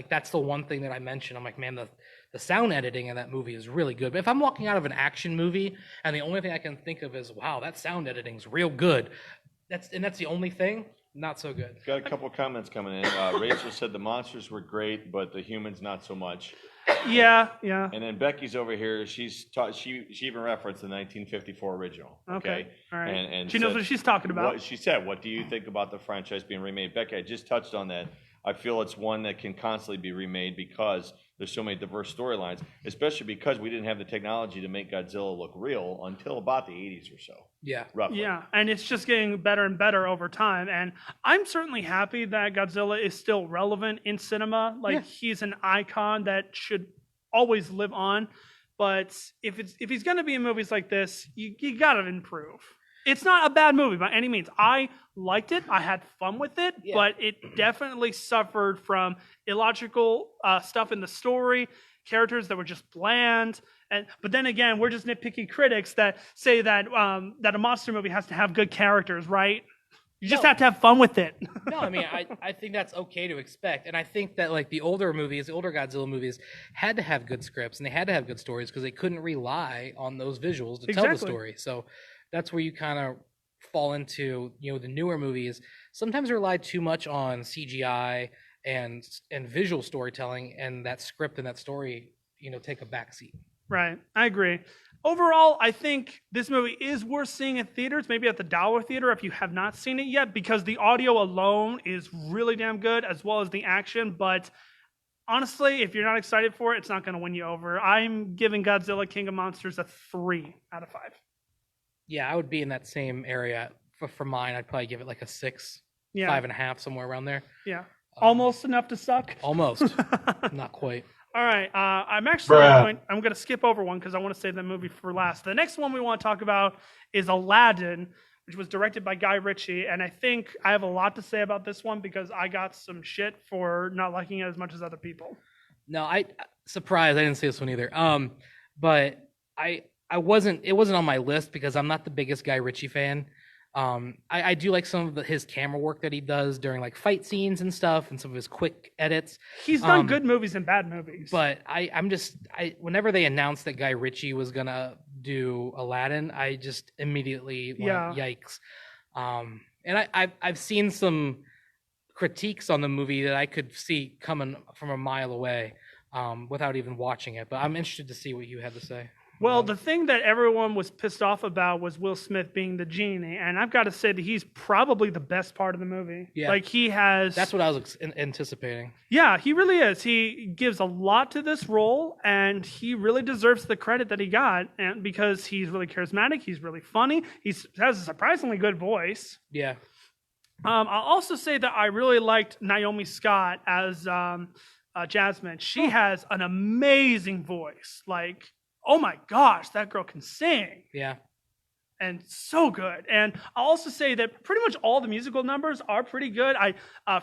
that's the one thing that I mentioned. I'm like, man, the sound editing in that movie is really good. But if I'm walking out of an action movie and the only thing I can think of is, wow, that sound editing's real good, that's the only thing, not so good. Got a couple of comments coming in. Rachel said the monsters were great, but the humans not so much. Yeah. And then Becky's over here. She even referenced the 1954 original. Okay. All right. And she knows what she's talking about. She said, "What do you think about the franchise being remade?" Becky, I just touched on that. I feel it's one that can constantly be remade because there's so many diverse storylines, especially because we didn't have the technology to make Godzilla look real until about the 80s or so. Yeah. Roughly. Yeah, and it's just getting better and better over time. And I'm certainly happy that Godzilla is still relevant in cinema. He's an icon that should always live on. But if he's going to be in movies like this, you got to improve. It's not a bad movie by any means. I liked it. I had fun with it, Yeah. but it definitely suffered from illogical stuff in the story, characters that were just bland. But then again, we're just nitpicky critics that say that that a monster movie has to have good characters, right? You just have to have fun with it. No, I mean, I think that's okay to expect. And I think that, like, the older movies, the older Godzilla movies, had to have good scripts and they had to have good stories because they couldn't rely on those visuals to tell the story. So that's where you kind of fall into, you know, the newer movies sometimes rely too much on CGI and visual storytelling, and that script and that story, you know, take a backseat. Right. I agree. Overall, I think this movie is worth seeing in theaters, maybe at the Dollar Theater if you have not seen it yet, because the audio alone is really damn good, as well as the action. But honestly, if you're not excited for it, it's not going to win you over. I'm giving Godzilla King of Monsters a 3 out of 5. Yeah, I would be in that same area. For mine, I'd probably give it like a 6, Yeah. 5.5, somewhere around there. Yeah. Almost enough to suck. Almost. Not quite. All right, I'm actually going to skip over one because I want to save that movie for last. The next one we want to talk about is Aladdin, which was directed by Guy Ritchie, and I think I have a lot to say about this one because I got some shit for not liking it as much as other people. No, surprised I didn't see this one either. But it wasn't on my list because I'm not the biggest Guy Ritchie fan. I do like some of his camera work that he does during like fight scenes and stuff, and some of his quick edits. He's done good movies and bad movies. But whenever they announced that Guy Ritchie was gonna do Aladdin, I just immediately went, yikes. And I've seen some critiques on the movie that I could see coming from a mile away, without even watching it. But I'm interested to see what you had to say. Well, the thing that everyone was pissed off about was Will Smith being the genie, and I've got to say that he's probably the best part of the movie. Yeah. Like, he has... That's what I was anticipating. Yeah, he really is. He gives a lot to this role, and he really deserves the credit that he got, and because he's really charismatic, he's really funny, he has a surprisingly good voice. Yeah. I'll also say that I really liked Naomi Scott as Jasmine. She has an amazing voice. Like... oh my gosh, that girl can sing. Yeah. And so good. And I'll also say that pretty much all the musical numbers are pretty good.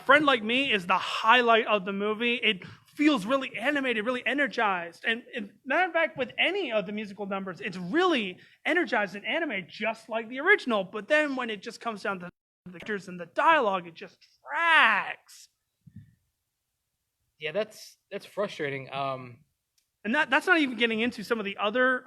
Friend Like Me is the highlight of the movie. It feels really animated, really energized. And matter of fact, with any of the musical numbers, it's really energized and animated just like the original. But then when it just comes down to the characters and the dialogue, it just drags. Yeah, that's frustrating. And that's not even getting into some of the other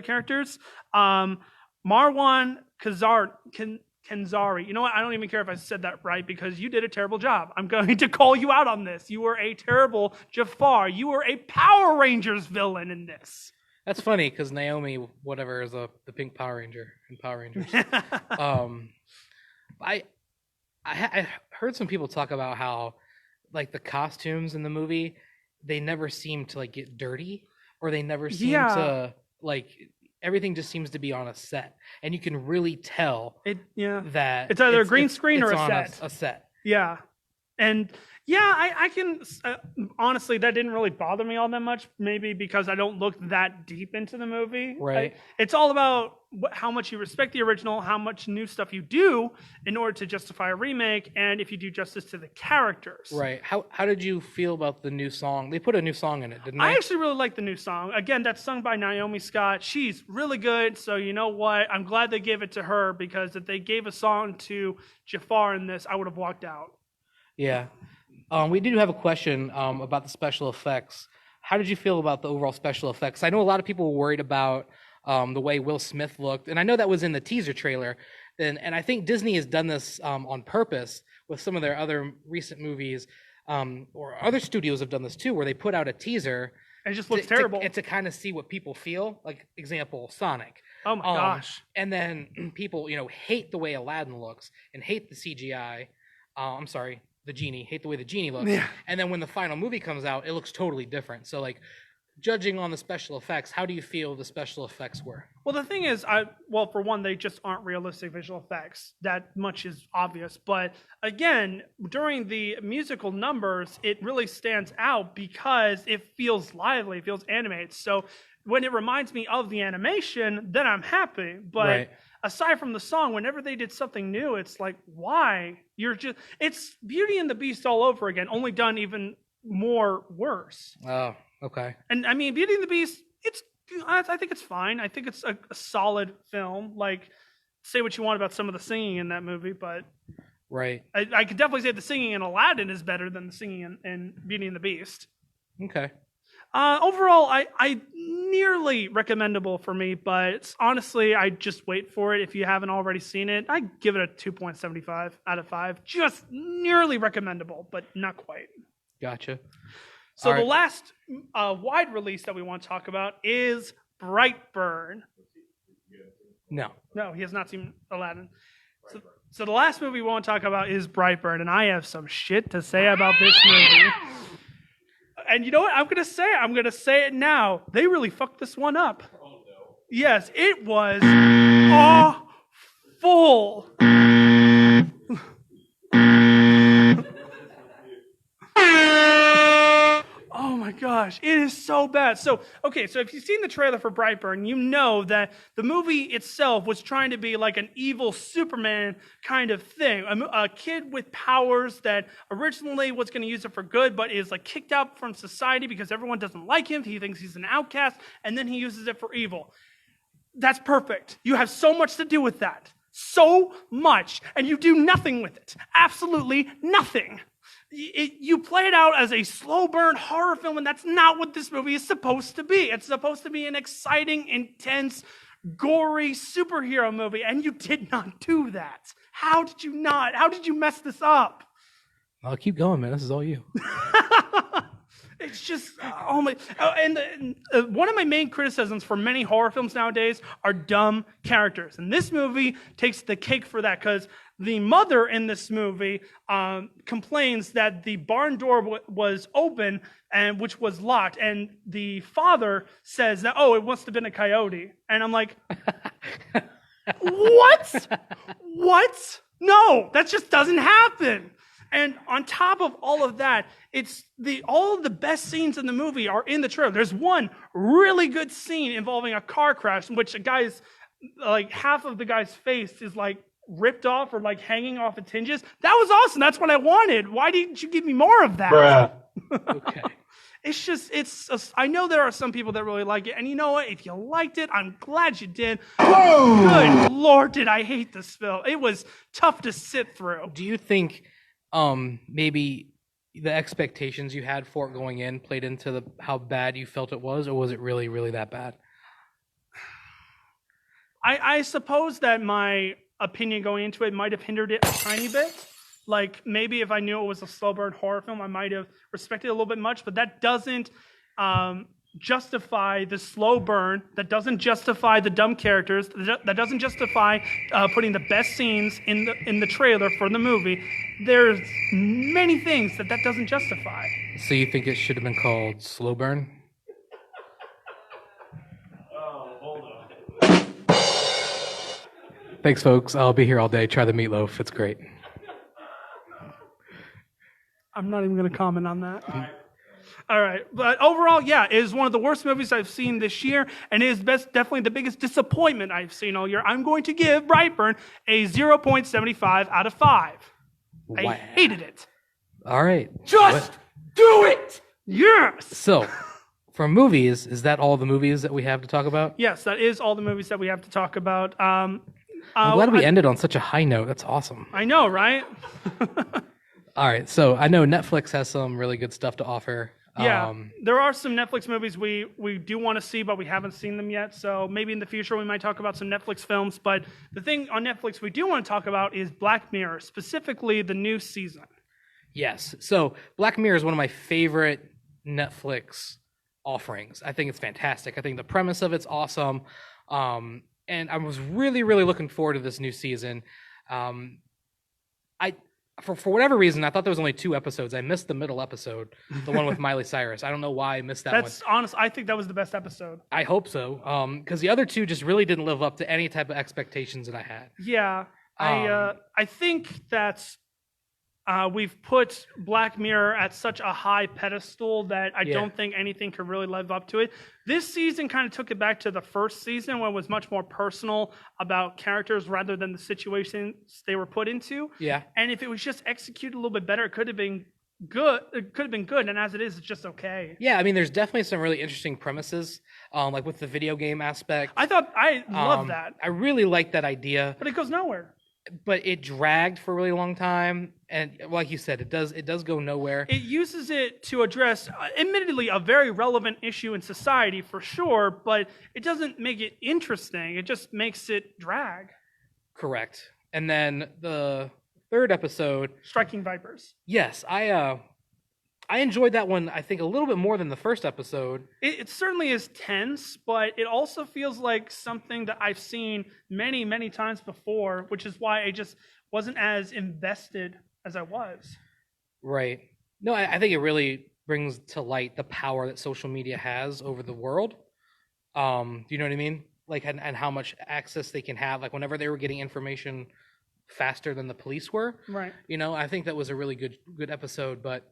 characters. Marwan Kenzari. You know what? I don't even care if I said that right because you did a terrible job. I'm going to call you out on this. You were a terrible Jafar. You were a Power Rangers villain in this. That's funny because Naomi, whatever, is the pink Power Ranger in Power Rangers. I heard some people talk about how, like, the costumes in the movie, they never seem to like get dirty, or they never seem to like, everything just seems to be on a set, and you can really tell that it's either a green screen or a set. Yeah, and yeah, I can honestly, that didn't really bother me all that much. Maybe because I don't look that deep into the movie. Right. It's all about how much you respect the original, how much new stuff you do in order to justify a remake, and if you do justice to the characters. Right. How did you feel about the new song? They put a new song in it, didn't they? I actually really like the new song. Again, that's sung by Naomi Scott. She's really good, so you know what? I'm glad they gave it to her, because if they gave a song to Jafar in this, I would have walked out. Yeah. We do have a question about the special effects. How did you feel about the overall special effects? I know a lot of people were worried about the way Will Smith looked, and I know that was in the teaser trailer. And I think Disney has done this on purpose with some of their other recent movies, or other studios have done this too, where they put out a teaser. And it just looks terrible. To kind of see what people feel. Like, example, Sonic. Oh my gosh. And then people, hate the way Aladdin looks and hate the CGI. I'm sorry. The genie, hate the way the genie looks. Yeah. And then when the final movie comes out, it looks totally different. So, like, judging on the special effects, how do you feel the special effects were? Well, the thing is, for one, they just aren't realistic visual effects. That much is obvious. But again, during the musical numbers, it really stands out because it feels lively, it feels animated. So when it reminds me of the animation, then I'm happy. But aside from the song, whenever they did something new, it's like, why? It's Beauty and the Beast all over again, only done even more worse. Oh, okay. And I mean, Beauty and the Beast, I think it's fine. I think it's a solid film. Like, say what you want about some of the singing in that movie, but right. I could definitely say the singing in Aladdin is better than the singing in Beauty and the Beast. Okay. Overall, I nearly recommendable for me, but honestly, I just wait for it. If you haven't already seen it, I give it a 2.75 out of 5. Just nearly recommendable, but not quite. Gotcha. So the last wide release that we want to talk about is Brightburn. No, he has not seen Aladdin. So the last movie we want to talk about is Brightburn, and I have some shit to say about this movie. And you know what? I'm going to say it now. They really fucked this one up. Oh, no. Yes, it was awful. Oh my gosh, it is so bad. So if you've seen the trailer for Brightburn, you know that the movie itself was trying to be like an evil Superman kind of thing. A kid with powers that originally was going to use it for good, but is like kicked out from society because everyone doesn't like him. He thinks he's an outcast, and then he uses it for evil. That's perfect. You have so much to do with that. So much. And you do nothing with it. Absolutely nothing. You play it out as a slow burn horror film, and that's not what this movie is supposed to be. It's supposed to be an exciting, intense, gory superhero movie, and you did not do that. How did you not? How did you mess this up? I'll keep going, man. This is all you. It's just, oh my, one of my main criticisms for many horror films nowadays are dumb characters. And this movie takes the cake for that, because the mother in this movie complains that the barn door was open, and which was locked. And the father says that, it must have been a coyote. And I'm like, what? What? No, that just doesn't happen. And on top of all of that, all of the best scenes in the movie are in the trailer. There's one really good scene involving a car crash in which a guy's, like, half of the guy's face is like ripped off or like hanging off its hinges. That was awesome. That's what I wanted. Why didn't you give me more of that? Okay. I know there are some people that really like it. And you know what? If you liked it, I'm glad you did. Good Lord, did I hate this film. It was tough to sit through. Do you think maybe the expectations you had for it going in played into how bad you felt it was, or was it really, really that bad? I suppose that my opinion going into it might have hindered it a tiny bit. Like, maybe if I knew it was a slow burn horror film, I might have respected it a little bit much, but that doesn't justify the slow burn, that doesn't justify the dumb characters, that doesn't justify putting the best scenes in the trailer for the movie. There's many things that doesn't justify. So you think it should have been called Slow Burn? Hold on. Thanks, folks. I'll be here all day. Try the meatloaf. It's great. I'm not even going to comment on that. All right. But overall, yeah, it is one of the worst movies I've seen this year, and it is definitely the biggest disappointment I've seen all year. I'm going to give Brightburn a 0.75 out of 5. Wow. I hated it. All right. Just do it! Yes! So, for movies, is that all the movies that we have to talk about? Yes, that is all the movies that we have to talk about. I'm glad we ended on such a high note. That's awesome. I know, right? All right. So, I know Netflix has some really good stuff to offer. Yeah, there are some Netflix movies we do want to see, but we haven't seen them yet. So maybe in the future we might talk about some Netflix films. But the thing on Netflix we do want to talk about is Black Mirror, specifically the new season. Yes. So Black Mirror is one of my favorite Netflix offerings. I think it's fantastic. I think the premise of it's awesome. And I was really, really looking forward to this new season. For whatever reason, I thought there was only 2 episodes. I missed the middle episode, the one with Miley Cyrus. I don't know why I missed that one. That's honest. I think that was the best episode. I hope so, because the other 2 just really didn't live up to any type of expectations that I had. Yeah, I think that's we've put Black Mirror at such a high pedestal that I Yeah. don't think anything could really live up to it. This season kind of took it back to the first season when it was much more personal about characters rather than the situations they were put into. Yeah. And if it was just executed a little bit better, it could have been good. It could have been good, and as it is, it's just okay. Yeah, I mean, there's definitely some really interesting premises, like with the video game aspect. I love that, I really like that idea, but it goes nowhere. but it dragged for a really long time, and like you said, it does go nowhere. It uses it to address, admittedly, a very relevant issue in society for sure, but it doesn't make it interesting. It just makes it drag. Correct. And then the third episode, Striking Vipers. yes, I enjoyed that one, I think, a little bit more than the first episode. It certainly is tense, but it also feels like something that I've seen many, many times before, which is why I just wasn't as invested as I was. Right. No, I think it really brings to light the power that social media has over the world. Do you know what I mean? Like, and how much access they can have. Like, whenever they were getting information faster than the police were. Right. You know, I think that was a really good episode. But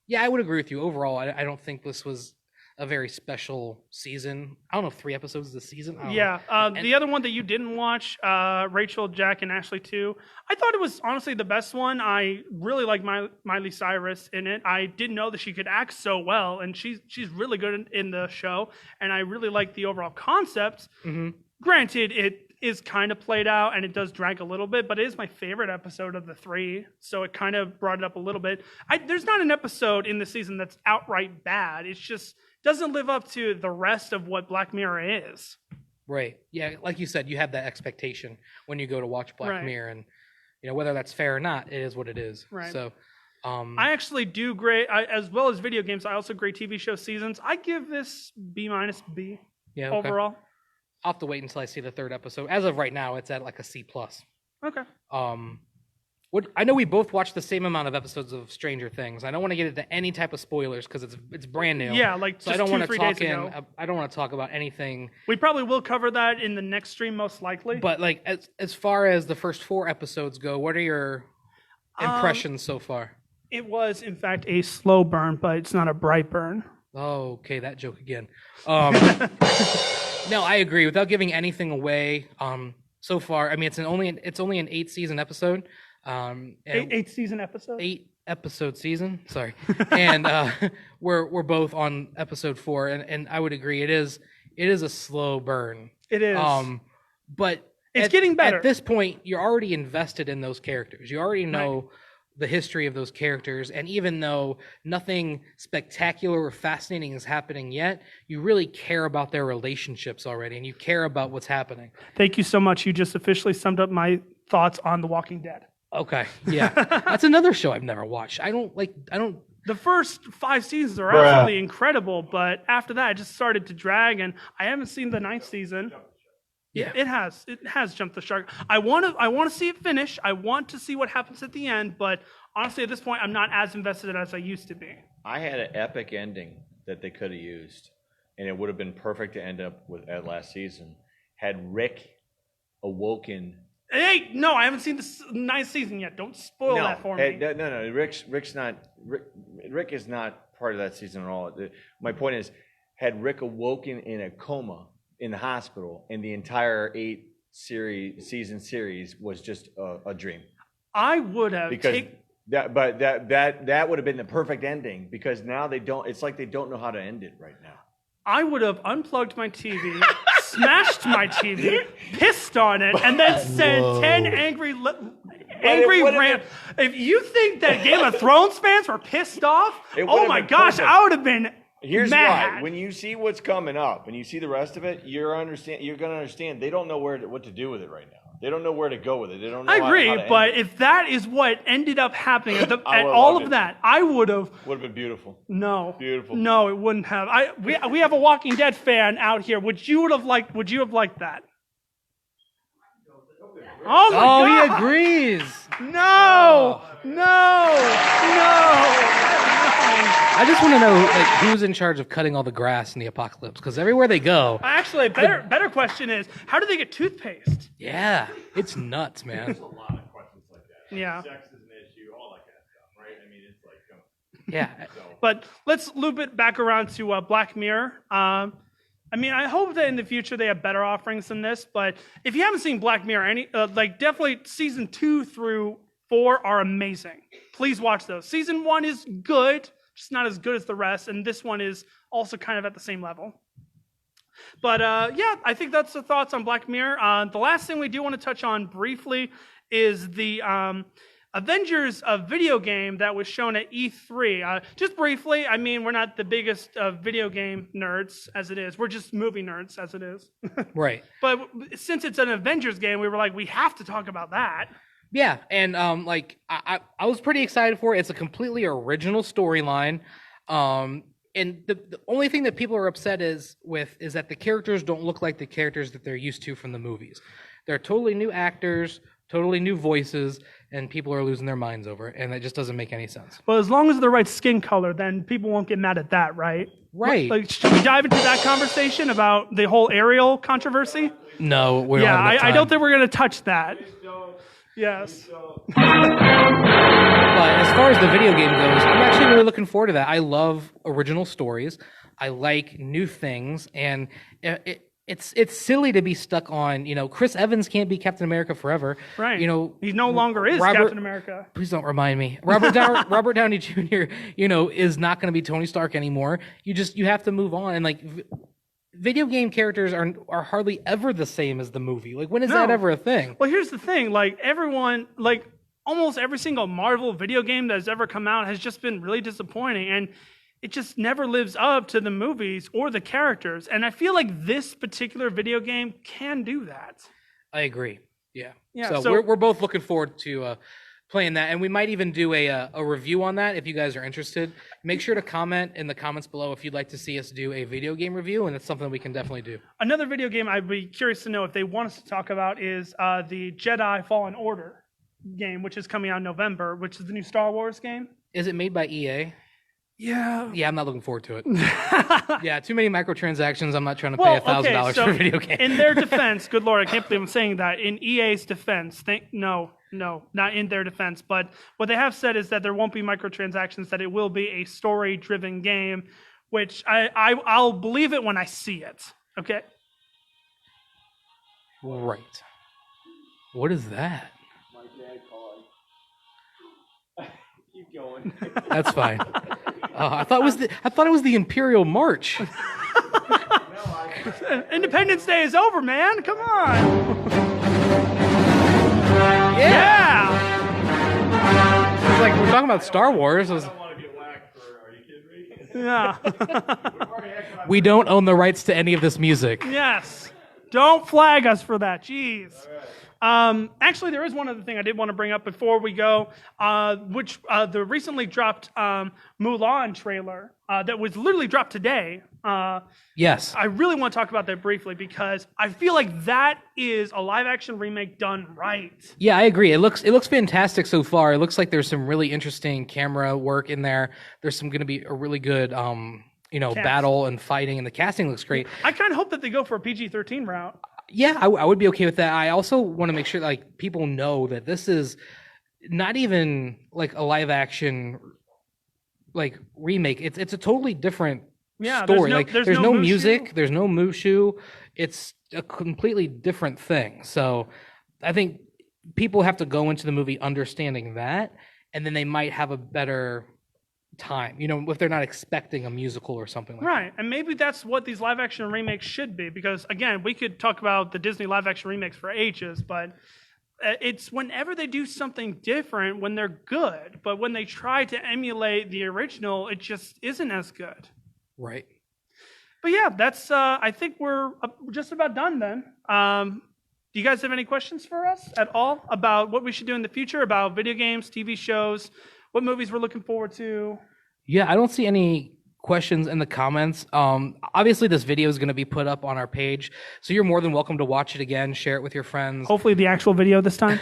yeah, I would agree with you. Overall, I don't think this was a very special season. I don't know if 3 episodes is the season. I don't know. Yeah. The other one that you didn't watch, Rachel, Jack, and Ashley 2, I thought it was honestly the best one. I really like Miley Cyrus in it. I didn't know that she could act so well, and she's really good in the show. And I really like the overall concept. Mm-hmm. Granted, it is kind of played out and it does drag a little bit, but it is my favorite episode of the 3, so it kind of brought it up a little bit. There's not an episode in the season that's outright bad. It's just doesn't live up to the rest of what Black Mirror is. Right. Yeah, like you said, you have that expectation when you go to watch Black Right. Mirror, and you know whether that's fair or not, it is what it is. Right. So, I actually do great, as well as video games. I also grade TV show seasons. I give this B-, B yeah, okay. overall. I'll have to wait until I see the 3rd episode. As of right now, it's at like a C+. Okay. I know we both watched the same amount of episodes of Stranger Things. I don't want to get into any type of spoilers because it's brand new. Yeah, like So just I don't want to 3 talk days ago. I don't want to talk about anything. We probably will cover that in the next stream, most likely. But like as far as the first 4 episodes go, what are your impressions so far? It was, in fact, a slow burn, but it's not a bright burn. Oh, okay, that joke again. No, I agree. Without giving anything away, so far, I mean, it's only an 8-season episode. And 8-season episode? 8-episode season. Sorry, and we're both on episode 4, and I would agree it is a slow burn. It is. But It's getting better. At this point, you're already invested in those characters. You already know the history of those characters, and even though nothing spectacular or fascinating is happening yet, you really care about their relationships already, and you care about what's happening. Thank you so much. You just officially summed up my thoughts on The Walking Dead. Okay, yeah, that's another show I've never watched. I don't. The first 5 seasons are Bruh. absolutely incredible, but after that, it just started to drag, and I haven't seen the 9th season. Yeah. It has jumped the shark. I want to see it finish. I want to see what happens at the end, but honestly, at this point, I'm not as invested as I used to be. I had an epic ending that they could have used, and it would have been perfect to end up with at last season. Had Rick awoken. Hey, no, I haven't seen the 9th season yet. Don't spoil that for me. No. Rick's not. Rick is not part of that season at all. My point is, had Rick awoken in a coma in the hospital, and the entire 8-season series was just a dream. I would have that would have been the perfect ending, because now they don't. It's like they don't know how to end it right now. I would have unplugged my TV, smashed my TV, pissed on it, and then sent 10 angry rant. If you think that Game of Thrones fans were pissed off, oh my gosh, perfect. I would have been Here's mad. why: when you see what's coming up, and you see the rest of it, you're going to understand. They don't know what to do with it right now. They don't know where to go with it. They don't know. I agree, how to but end it. if that is what ended up happening at I would've all loved of it. that, I would have. Would have been beautiful. No, Beautiful. No, it wouldn't have. We have a Walking Dead fan out here. Would you have liked that? Oh my Oh, God. he agrees. No. I just want to know, like, who's in charge of cutting all the grass in the apocalypse? Because everywhere they go, Actually, better question is, how do they get toothpaste? yeah, it's nuts, man. There's a lot of questions like that. Yeah. Sex is an issue, all that kind of Yeah. But let's loop it back around to Black Mirror. I mean, I hope that in the future they have better offerings than this. But if you haven't seen Black Mirror, definitely season 2 through 4 are amazing. Please watch those. Season 1 is good, just not as good as the rest, and this one is also kind of at the same level. But yeah, I think that's the thoughts on Black Mirror. The last thing we do want to touch on briefly is the Avengers video game that was shown at E3. Just briefly, I mean, we're not the biggest video game nerds as it is. We're just movie nerds as it is. Right. But since it's an Avengers game, we were like, we have to talk about that. Yeah, and I was pretty excited for it. It's a completely original storyline. And the only thing that people are upset is that the characters don't look like the characters that they're used to from the movies. They're totally new actors, totally new voices, and people are losing their minds over it, and that just doesn't make any sense. Well, as long as they're the right skin color, then people won't get mad at that, right? Right. Like, should we dive into that conversation about the whole Ariel controversy? No, we don't Yeah, have enough I time. don't think we're going to touch that. Yes. But as far as the video game goes, I'm actually really looking forward to that. I love original stories. I like new things, and it's silly to be stuck on. Chris Evans can't be Captain America forever. Right. He no longer is Captain America. Please don't remind me. Robert Downey Jr. Is not going to be Tony Stark anymore. You have to move on, and video game characters are hardly ever the same as the movie. When is that ever a thing? Well, here's the thing. Almost every single Marvel video game that has ever come out has just been really disappointing, and it just never lives up to the movies or the characters. And I feel like this particular video game can do that. I agree. Yeah. Yeah, So we're both looking forward to playing that, and we might even do a review on that if you guys are interested. Make sure to comment in the comments below if you'd like to see us do a video game review, and it's something we can definitely do. Another video game I'd be curious to know if they want us to talk about is the Jedi Fallen Order game, which is coming out in November, which is the new Star Wars game. Is it made by EA? Yeah. Yeah, I'm not looking forward to it. Yeah, too many microtransactions. I'm not trying to pay $1,000 for a video game. In their defense, good Lord, I can't believe I'm saying that. In EA's defense, no, not in their defense. But what they have said is that there won't be microtransactions, that it will be a story-driven game, which I'll believe it when I see it. Okay? Right. What is that? My dad calling. Keep going. That's fine. I thought it was the Imperial March. Independence Day is over, man. Come on. Yeah. It's like we're talking about Star Wars. I don't want to get whacked for. Are you kidding me? Yeah. We don't own the rights to any of this music. Yes. Don't flag us for that. Jeez. Actually, there is one other thing I did want to bring up before we go, which the recently dropped Mulan trailer that was literally dropped today. Yes. I really want to talk about that briefly because I feel like that is a live-action remake done right. Yeah, I agree. It looks fantastic so far. It looks like there's some really interesting camera work in there. There's going to be a really good battle and fighting, and the casting looks great. I kind of hope that they go for a PG-13 route. Yeah, I would be okay with that. I also want to make sure people know that this is not even a live action remake. It's a totally different story. There's no music, there's no Mushu. It's a completely different thing. So I think people have to go into the movie understanding that, and then they might have a better time, if they're not expecting a musical or something like that. Right, and maybe that's what these live-action remakes should be, because, again, we could talk about the Disney live-action remakes for ages, but it's whenever they do something different when they're good, but when they try to emulate the original, it just isn't as good. Right. But yeah, that's, I think we're just about done then. Do you guys have any questions for us at all about what we should do in the future, about video games, TV shows, what movies we're looking forward to? Yeah, I don't see any questions in the comments. Obviously, this video is going to be put up on our page, so you're more than welcome to watch it again, share it with your friends, Hopefully the actual video this time.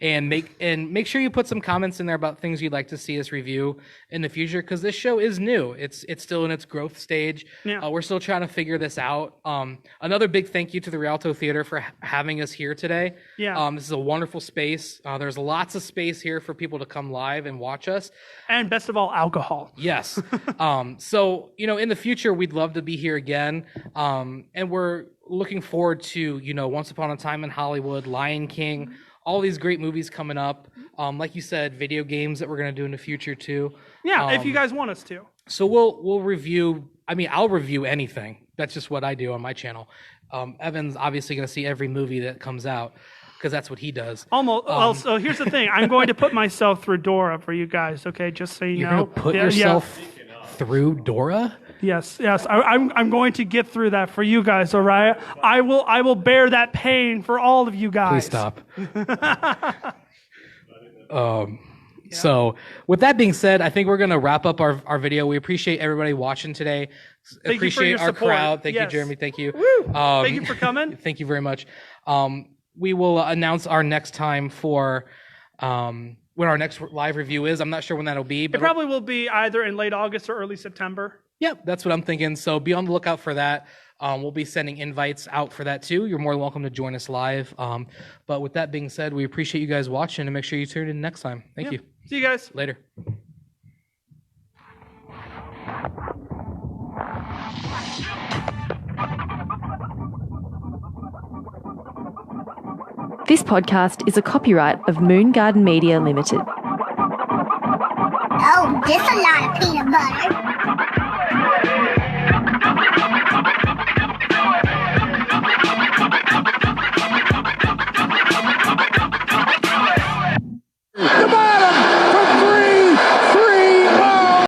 and make sure you put some comments in there about things you'd like to see us review in the future, because this show is new. It's still in its growth stage. Yeah. We're still trying to figure this out. Another big thank you to the Rialto Theater for having us here today. Yeah. This is a wonderful space. There's lots of space here for people to come live and watch us. And best of all, alcohol. Yes. So, in the future, we'd love to be here again. And we're looking forward to, Once Upon a Time in Hollywood, Lion King, all these great movies coming up. Like you said, video games that we're going to do in the future too. Yeah, if you guys want us to. So we'll review. I'll review anything. That's just what I do on my channel. Evan's obviously going to see every movie that comes out, because that's what he does. Almost. Well, so here's the thing. I'm going to put myself through Dora for you guys, okay? Just so you You're know. going to put yourself through Dora? Yes. I'm going to get through that for you guys, all right? I will bear that pain for all of you guys. Please stop. So with that being said, I think we're going to wrap up our video. We appreciate everybody watching today. Thank you for Appreciate your our support. crowd. Thank you, Yes. Jeremy. Thank you. Woo! Thank you for coming. Thank you very much. We will announce our next time for when our next live review is. I'm not sure when that'll be, It but probably will be either in late August or early September. yeah, that's what I'm thinking. So be on the lookout for that. We'll be sending invites out for that too. You're more than welcome to join us live. But with that being said, we appreciate you guys watching, and make sure you tune in next time. Thank you. See you guys. Later. This podcast is a copyright of Moon Garden Media Limited. Oh, this a lot of peanut butter.